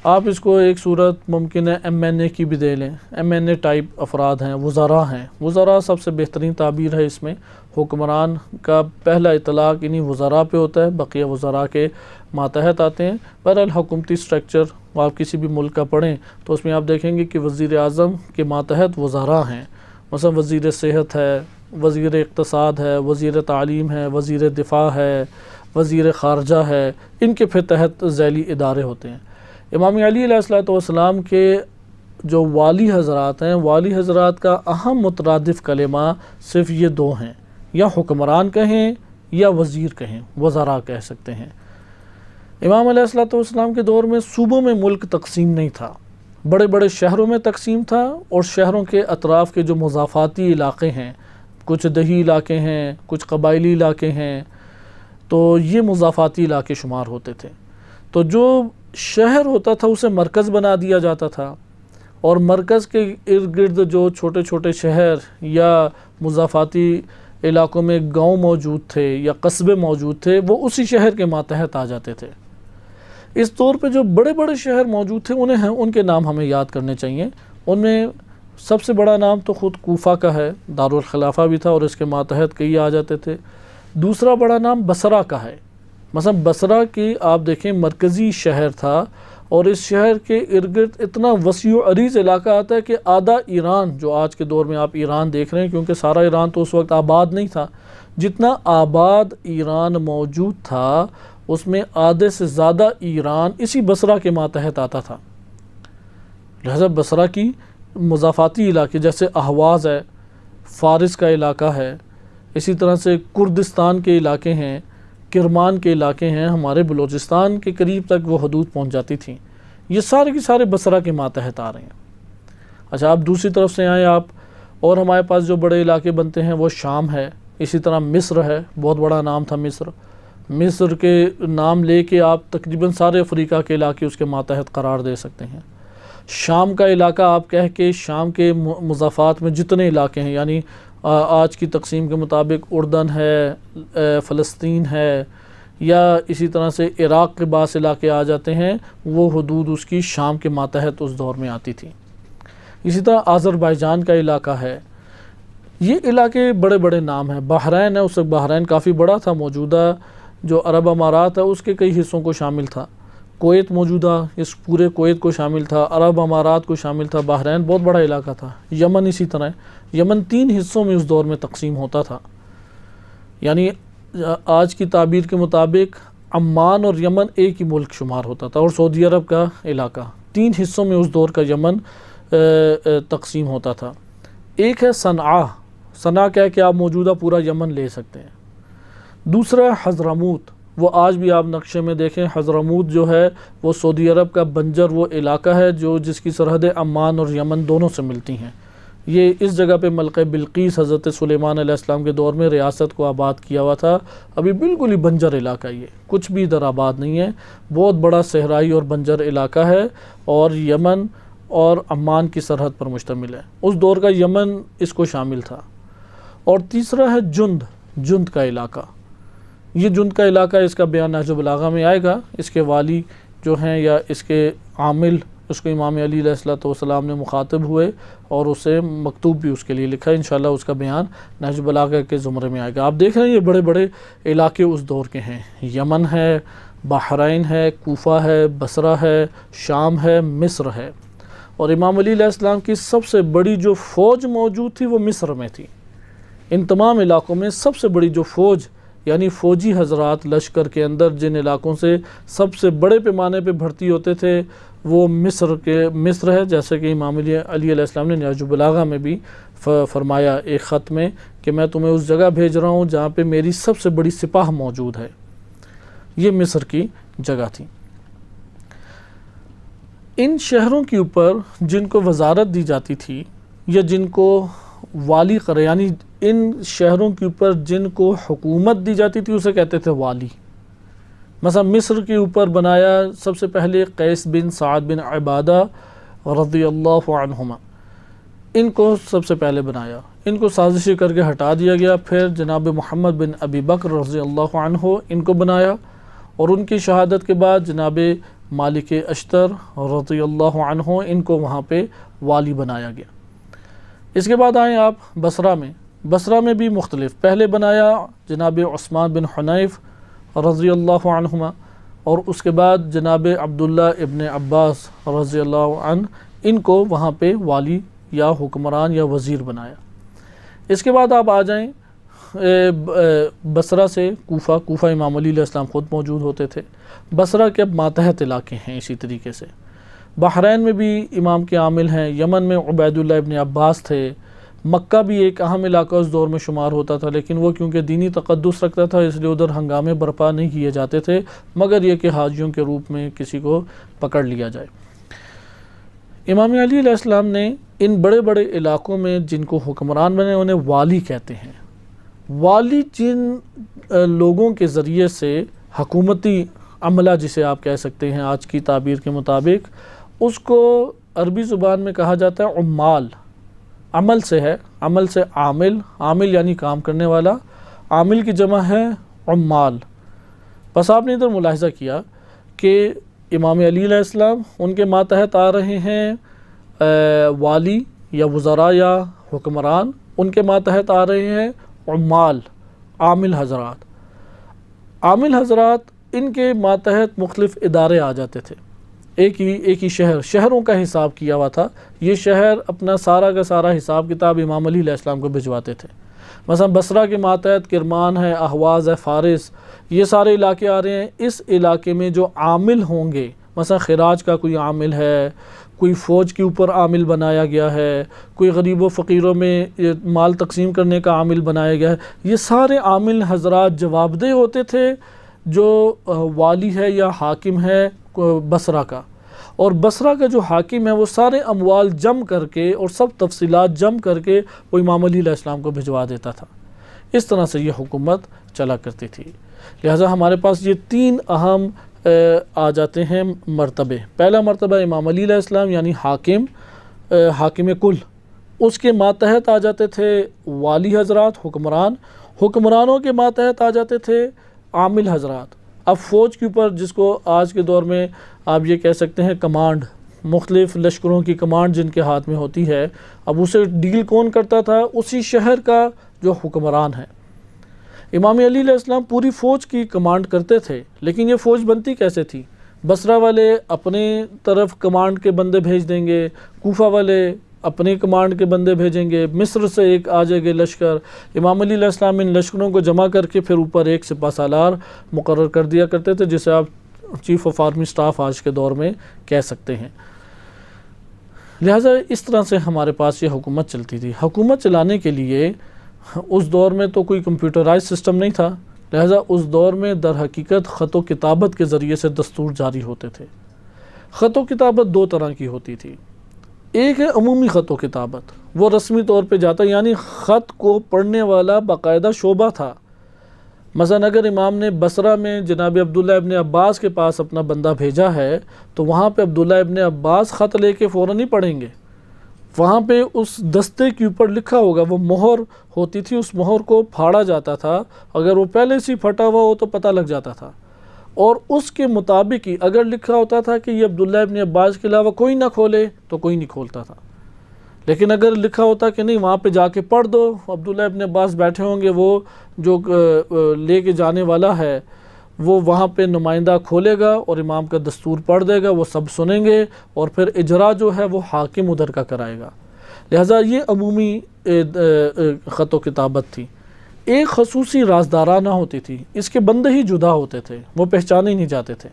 آپ اس کو ایک صورت ممکن ہے ایم این اے کی بھی دے لیں، ایم این اے ٹائپ افراد ہیں، وزراء ہیں، وزراء سب سے بہترین تعبیر ہے اس میں۔ حکمران کا پہلا اطلاق انہی وزراء پہ ہوتا ہے، بقیہ وزراء کے ماتحت آتے ہیں۔ بہرحال حکومتی سٹرکچر آپ کسی بھی ملک کا پڑھیں تو اس میں آپ دیکھیں گے کہ وزیر اعظم کے ماتحت وزراء ہیں، مثلا وزیر صحت ہے، وزیر اقتصاد ہے، وزیر تعلیم ہے، وزیر دفاع ہے، وزیر خارجہ ہے، ان کے پھر تحت ذیلی ادارے ہوتے ہیں۔ امام علی علیہ السلام کے جو والی حضرات ہیں، والی حضرات کا اہم مترادف کلمہ صرف یہ دو ہیں، یا حکمران کہیں یا وزیر کہیں، وزراء کہہ سکتے ہیں۔ امام علیہ السلام کے دور میں صوبوں میں ملک تقسیم نہیں تھا، بڑے بڑے شہروں میں تقسیم تھا، اور شہروں کے اطراف کے جو مضافاتی علاقے ہیں، کچھ دیہی علاقے ہیں، کچھ قبائلی علاقے ہیں، تو یہ مضافاتی علاقے شمار ہوتے تھے۔ تو جو شہر ہوتا تھا اسے مرکز بنا دیا جاتا تھا، اور مرکز کے ارد گرد جو چھوٹے چھوٹے شہر یا مضافاتی علاقوں میں گاؤں موجود تھے یا قصبے موجود تھے، وہ اسی شہر کے ماتحت آ جاتے تھے۔ اس طور پہ جو بڑے بڑے شہر موجود تھے ان کے نام ہمیں یاد کرنے چاہیے۔ ان میں سب سے بڑا نام تو خود کوفہ کا ہے، دارالخلافہ بھی تھا، اور اس کے ماتحت کئی آ جاتے تھے۔ دوسرا بڑا نام بصرہ کا ہے، مثلا بصرہ کی آپ دیکھیں مرکزی شہر تھا، اور اس شہر کے ارد گرد اتنا وسیع و عریض علاقہ آتا ہے کہ آدھا ایران، جو آج کے دور میں آپ ایران دیکھ رہے ہیں، کیونکہ سارا ایران تو اس وقت آباد نہیں تھا، جتنا آباد ایران موجود تھا اس میں آدھے سے زیادہ ایران اسی بصرہ کے ماتحت آتا تھا۔ لہذا بصرہ کی مضافاتی علاقے جیسے اہواز ہے، فارس کا علاقہ ہے، اسی طرح سے کردستان کے علاقے ہیں، کرمان کے علاقے ہیں، ہمارے بلوچستان کے قریب تک وہ حدود پہنچ جاتی تھیں، یہ سارے کے سارے بصرہ کے ماتحت آ رہے ہیں۔ اچھا، آپ دوسری طرف سے آئیں آپ، اور ہمارے پاس جو بڑے علاقے بنتے ہیں وہ شام ہے، اسی طرح مصر ہے، بہت بڑا نام تھا مصر کے نام لے کے آپ تقریباً سارے افریقہ کے علاقے اس کے ماتحت قرار دے سکتے ہیں۔ شام کا علاقہ آپ کہہ کے شام کے مضافات میں جتنے علاقے ہیں، یعنی آج کی تقسیم کے مطابق اردن ہے، فلسطین ہے، یا اسی طرح سے عراق کے بعض علاقے آ جاتے ہیں، وہ حدود اس کی شام کے ماتحت اس دور میں آتی تھی۔ اسی طرح آذربائیجان کا علاقہ ہے، یہ علاقے بڑے بڑے نام ہیں۔ بحرین ہے، اس وقت بحرین کافی بڑا تھا، موجودہ جو عرب امارات ہے اس کے کئی حصوں کو شامل تھا۔ کویت موجودہ اس پورے کویت کو شامل تھا، عرب امارات کو شامل تھا، بحرین بہت بڑا علاقہ تھا، یمن اسی طرح، یمن 3 حصوں میں اس دور میں تقسیم ہوتا تھا، یعنی آج کی تعبیر کے مطابق عمان اور یمن ایک ہی ملک شمار ہوتا تھا، اور سعودی عرب کا علاقہ 3 حصوں میں اس دور کا یمن تقسیم ہوتا تھا۔ ایک ہے صنعا کہہ کہ آپ موجودہ پورا یمن لے سکتے ہیں۔ دوسرا ہے حضرموت، وہ آج بھی آپ نقشے میں دیکھیں، حضرموت جو ہے وہ سعودی عرب کا بنجر وہ علاقہ ہے جو جس کی سرحدیں عمان اور یمن دونوں سے ملتی ہیں، یہ اس جگہ پہ ملکہ بلقیس حضرت سلیمان علیہ السلام کے دور میں ریاست کو آباد کیا ہوا تھا. ابھی بالکل ہی بنجر علاقہ، یہ کچھ بھی ادھر آباد نہیں ہے، بہت بڑا صحرائی اور بنجر علاقہ ہے اور یمن اور عمان کی سرحد پر مشتمل ہے. اس دور کا یمن اس کو شامل تھا. اور تیسرا ہے جند کا علاقہ. یہ جند کا علاقہ، اس کا بیان نہج البلاغہ میں آئے گا. اس کے والی جو ہیں یا اس کے عامل، اس کو امام علی علیہ السلام نے مخاطب ہوئے اور اسے مکتوب بھی اس کے لیے لکھا ہے. انشاءاللہ اس کا بیان نہج البلاغہ کے زمرے میں آئے گا. آپ دیکھ رہے ہیں یہ بڑے بڑے علاقے اس دور کے ہیں. یمن ہے، بحرین ہے، کوفہ ہے، بصرہ ہے، شام ہے، مصر ہے. اور امام علی علیہ السلام کی سب سے بڑی جو فوج موجود تھی وہ مصر میں تھی. ان تمام علاقوں میں سب سے بڑی جو فوج، یعنی فوجی حضرات لشکر کے اندر جن علاقوں سے سب سے بڑے پیمانے پہ بھرتی ہوتے تھے وہ مصر ہے. جیسے کہ امام علی علیہ السلام نے نہج البلاغہ میں بھی فرمایا ایک خط میں کہ میں تمہیں اس جگہ بھیج رہا ہوں جہاں پہ میری سب سے بڑی سپاہ موجود ہے. یہ مصر کی جگہ تھی. ان شہروں کے اوپر جن کو وزارت دی جاتی تھی یا جن کو والی قرار، یعنی ان شہروں کے اوپر جن کو حکومت دی جاتی تھی اسے کہتے تھے والی. مثلا مصر کے اوپر بنایا سب سے پہلے قیس بن سعد بن عبادہ رضی اللہ عنہما، ان کو سب سے پہلے بنایا. ان کو سازشی کر کے ہٹا دیا گیا. پھر جناب محمد بن ابی بکر رضی اللہ عنہ ان کو بنایا، اور ان کی شہادت کے بعد جناب مالک اشتر رضی اللہ عنہ ان کو وہاں پہ والی بنایا گیا. اس کے بعد آئیں آپ بصرہ میں بھی مختلف. پہلے بنایا جناب عثمان بن حنیف رضی اللہ عنہما، اور اس کے بعد جناب عبداللہ ابن عباس رضی اللہ عنہ ان کو وہاں پہ والی یا حکمران یا وزیر بنایا. اس کے بعد آپ آ جائیں بصرہ سے کوفہ امام علی علیہ السلام خود موجود ہوتے تھے. بصرہ کے اب ماتحت علاقے ہیں. اسی طریقے سے بحرین میں بھی امام کے عامل ہیں. یمن میں عبید اللہ ابن عباس تھے. مکہ بھی ایک اہم علاقہ اس دور میں شمار ہوتا تھا، لیکن وہ کیونکہ دینی تقدس رکھتا تھا اس لیے ادھر ہنگامے برپا نہیں کیے جاتے تھے، مگر یہ کہ حاجیوں کے روپ میں کسی کو پکڑ لیا جائے. امام علی علیہ السلام نے ان بڑے بڑے علاقوں میں جن کو حکمران بنے انہیں والی کہتے ہیں. والی جن لوگوں کے ذریعے سے حکومتی عملہ جسے آپ کہہ سکتے ہیں آج کی تعبیر کے مطابق، اس کو عربی زبان میں کہا جاتا ہے عمال. عمل سے ہے، عمل سے عامل یعنی کام کرنے والا. عامل کی جمع ہے عمال. بس آپ نے ادھر ملاحظہ کیا کہ امام علی علیہ السلام ان کے ماتحت آ رہے ہیں والی یا وزراء یا حکمران، ان کے ماتحت آ رہے ہیں عمال، عامل حضرات. عامل حضرات ان کے ماتحت مختلف ادارے آ جاتے تھے. ایک ہی شہروں کا حساب کیا ہوا تھا. یہ شہر اپنا سارا کا سارا حساب کتاب امام علی علیہ السلام کو بھجواتے تھے. مثلا بصرہ کے ماتحت کرمان ہے، احواز ہے، فارس، یہ سارے علاقے آ رہے ہیں. اس علاقے میں جو عامل ہوں گے، مثلا خراج کا کوئی عامل ہے، کوئی فوج کے اوپر عامل بنایا گیا ہے، کوئی غریب و فقیروں میں مال تقسیم کرنے کا عامل بنایا گیا ہے، یہ سارے عامل حضرات جواب دہ ہوتے تھے جو والی ہے یا حاکم ہے بصرہ کا. اور بصرہ کا جو حاکم ہے وہ سارے اموال جم کر کے اور سب تفصیلات جم کر کے وہ امام علی علیہ السلام کو بھجوا دیتا تھا. اس طرح سے یہ حکومت چلا کرتی تھی. لہٰذا ہمارے پاس یہ تین اہم آ جاتے ہیں مرتبے. پہلا مرتبہ امام علی علیہ السلام یعنی حاکم کل، اس کے ماتحت آ جاتے تھے والی حضرات، حکمرانوں کے ماتحت آ جاتے تھے عامل حضرات. اب فوج کے اوپر جس کو آج کے دور میں آپ یہ کہہ سکتے ہیں کمانڈ، مختلف لشکروں کی کمانڈ جن کے ہاتھ میں ہوتی ہے، اب اسے ڈیل کون کرتا تھا؟ اسی شہر کا جو حکمران ہے. امام علی علیہ السلام پوری فوج کی کمانڈ کرتے تھے، لیکن یہ فوج بنتی کیسے تھی؟ بصرہ والے اپنے طرف کمانڈ کے بندے بھیج دیں گے، کوفہ والے اپنے کمانڈ کے بندے بھیجیں گے، مصر سے ایک آ جائے گے لشکر. امام علی علیہ السلام ان لشکروں کو جمع کر کے پھر اوپر ایک سپہ سالار مقرر کر دیا کرتے تھے، جسے آپ چیف آف آرمی سٹاف آج کے دور میں کہہ سکتے ہیں. لہٰذا اس طرح سے ہمارے پاس یہ حکومت چلتی تھی. حکومت چلانے کے لیے اس دور میں تو کوئی کمپیوٹرائز سسٹم نہیں تھا، لہٰذا اس دور میں در حقیقت خط و کتابت کے ذریعے سے دستور جاری ہوتے تھے. خط و کتابت دو طرح کی ہوتی تھی. ایک ہے عمومی خط و کتابت، وہ رسمی طور پہ جاتا، یعنی خط کو پڑھنے والا باقاعدہ شعبہ تھا۔ مثلا اگر امام نے بصرہ میں جناب عبداللہ ابن عباس کے پاس اپنا بندہ بھیجا ہے تو وہاں پہ عبداللہ ابن عباس خط لے کے فوراً نہیں پڑھیں گے، وہاں پہ اس دستے کے اوپر لکھا ہوگا، وہ مہر ہوتی تھی، اس مہر کو پھاڑا جاتا تھا، اگر وہ پہلے سے پھٹا ہوا ہو تو پتہ لگ جاتا تھا، اور اس کے مطابق ہی اگر لکھا ہوتا تھا کہ یہ عبداللہ ابن عباس کے علاوہ کوئی نہ کھولے تو کوئی نہیں کھولتا تھا۔ لیکن اگر لکھا ہوتا کہ نہیں وہاں پہ جا کے پڑھ دو، عبداللہ ابن عباس بیٹھے ہوں گے، وہ جو لے کے جانے والا ہے وہ وہاں پہ نمائندہ کھولے گا اور امام کا دستور پڑھ دے گا، وہ سب سنیں گے اور پھر اجرا جو ہے وہ حاکم ادھر کا کرائے گا۔ لہٰذا یہ عمومی خط و کتابت تھی۔ ایک خصوصی رازدارانہ ہوتی تھی، اس کے بندے ہی جدا ہوتے تھے، وہ پہچانے ہی نہیں جاتے تھے۔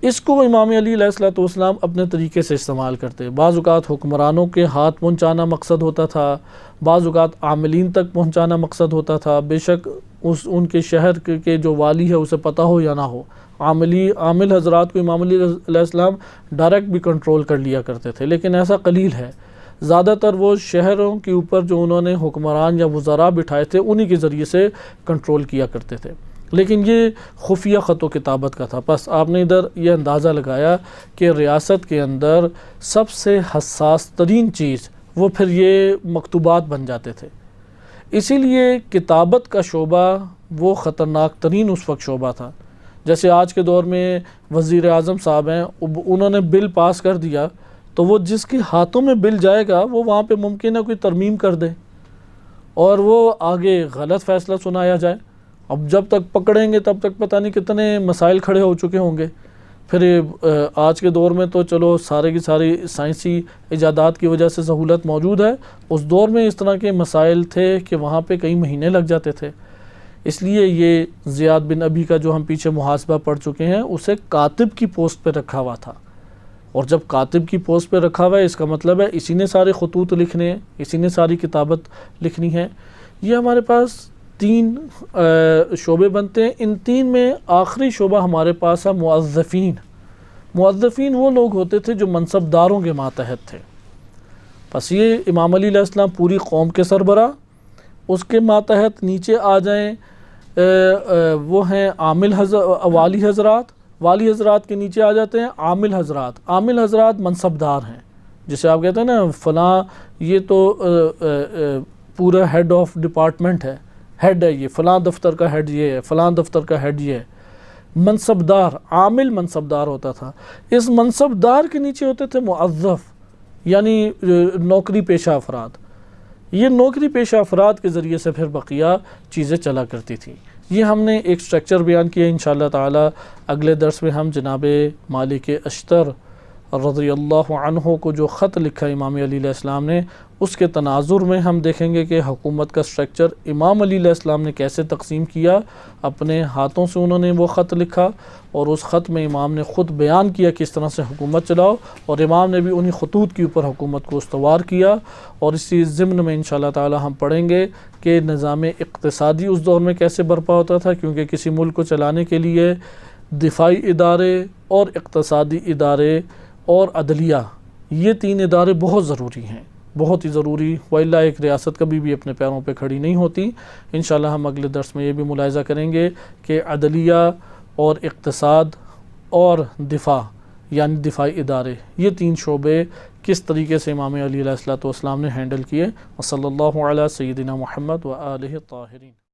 اس کو امام علی علیہ السلام اپنے طریقے سے استعمال کرتے، بعض اوقات حکمرانوں کے ہاتھ پہنچانا مقصد ہوتا تھا، بعض اوقات عاملین تک پہنچانا مقصد ہوتا تھا، بے شک ان کے شہر کے جو والی ہے اسے پتہ ہو یا نہ ہو، عامل حضرات کو امام علی علیہ السلام ڈائریکٹ بھی کنٹرول کر لیا کرتے تھے، لیکن ایسا قلیل ہے، زیادہ تر وہ شہروں کے اوپر جو انہوں نے حکمران یا وزراء بٹھائے تھے انہی کے ذریعے سے کنٹرول کیا کرتے تھے، لیکن یہ خفیہ خط و کتابت کا تھا۔ بس آپ نے ادھر یہ اندازہ لگایا کہ ریاست کے اندر سب سے حساس ترین چیز وہ پھر یہ مکتوبات بن جاتے تھے، اسی لیے کتابت کا شعبہ وہ خطرناک ترین اس وقت شعبہ تھا۔ جیسے آج کے دور میں وزیر اعظم صاحب ہیں، انہوں نے بل پاس کر دیا تو وہ جس کے ہاتھوں میں بل جائے گا وہ وہاں پہ ممکن ہے کوئی ترمیم کر دے اور وہ آگے غلط فیصلہ سنایا جائے۔ اب جب تک پکڑیں گے تب تک پتہ نہیں کتنے مسائل کھڑے ہو چکے ہوں گے۔ پھر آج کے دور میں تو چلو سارے کی ساری سائنسی ایجادات کی وجہ سے سہولت موجود ہے، اس دور میں اس طرح کے مسائل تھے کہ وہاں پہ کئی مہینے لگ جاتے تھے۔ اس لیے یہ زیاد بن ابی کا جو ہم پیچھے محاسبہ پڑھ چکے ہیں اسے کاتب کی پوسٹ پہ رکھا ہوا تھا، اور جب کاتب کی پوسٹ پہ رکھا ہوا ہے اس کا مطلب ہے اسی نے سارے خطوط لکھنے ہیں، اسی نے ساری کتابت لکھنی ہے۔ یہ ہمارے پاس 3 شعبے بنتے ہیں، ان 3 میں آخری شعبہ ہمارے پاس ہے موظفین۔ موظفین وہ لوگ ہوتے تھے جو منصبداروں کے ماتحت تھے۔ بس یہ امام علی علیہ السلام پوری قوم کے سربراہ، اس کے ماتحت نیچے آ جائیں وہ ہیں والی حضرات، والی حضرات کے نیچے آ جاتے ہیں عامل حضرات۔ عامل حضرات منصبدار ہیں، جسے آپ کہتے ہیں نا فلاں یہ تو پورا ہیڈ آف ڈپارٹمنٹ ہے، ہیڈ ہے، یہ فلاں دفتر کا ہیڈ یہ ہے، فلاں دفتر کا ہیڈ یہ ہے۔ منصبدار، عامل منصبدار ہوتا تھا۔ اس منصبدار کے نیچے ہوتے تھے موظف، یعنی نوکری پیشہ افراد۔ یہ نوکری پیشہ افراد کے ذریعے سے پھر بقیہ چیزیں چلا کرتی تھیں۔ یہ ہم نے ایک سٹرکچر بیان کیا، انشاءاللہ تعالی اگلے درس میں ہم جناب مالک اشتر رضی اللہ عنہ کو جو خط لکھا امام علی علیہ السلام نے، اس کے تناظر میں ہم دیکھیں گے کہ حکومت کا سٹرکچر امام علی علیہ السلام نے کیسے تقسیم کیا۔ اپنے ہاتھوں سے انہوں نے وہ خط لکھا اور اس خط میں امام نے خود بیان کیا کس طرح سے حکومت چلاؤ، اور امام نے بھی انہی خطوط کے اوپر حکومت کو استوار کیا۔ اور اسی ضمن میں انشاءاللہ تعالی ہم پڑھیں گے کہ نظام اقتصادی اس دور میں کیسے برپا ہوتا تھا، کیونکہ کسی ملک کو چلانے کے لیے دفاعی ادارے اور اقتصادی ادارے اور عدلیہ، یہ 3 ادارے بہت ضروری ہیں، بہت ہی ضروری، وإلا ایک ریاست کبھی بھی اپنے پیروں پہ کھڑی نہیں ہوتی۔ انشاءاللہ ہم اگلے درس میں یہ بھی ملاحظہ کریں گے کہ عدلیہ اور اقتصاد اور دفاع یعنی دفاعی ادارے، یہ 3 شعبے کس طریقے سے امام علی علیہ السلام نے ہینڈل کیے۔ وصلی اللہ علی سیدنا محمد وآلہ الطاہرین۔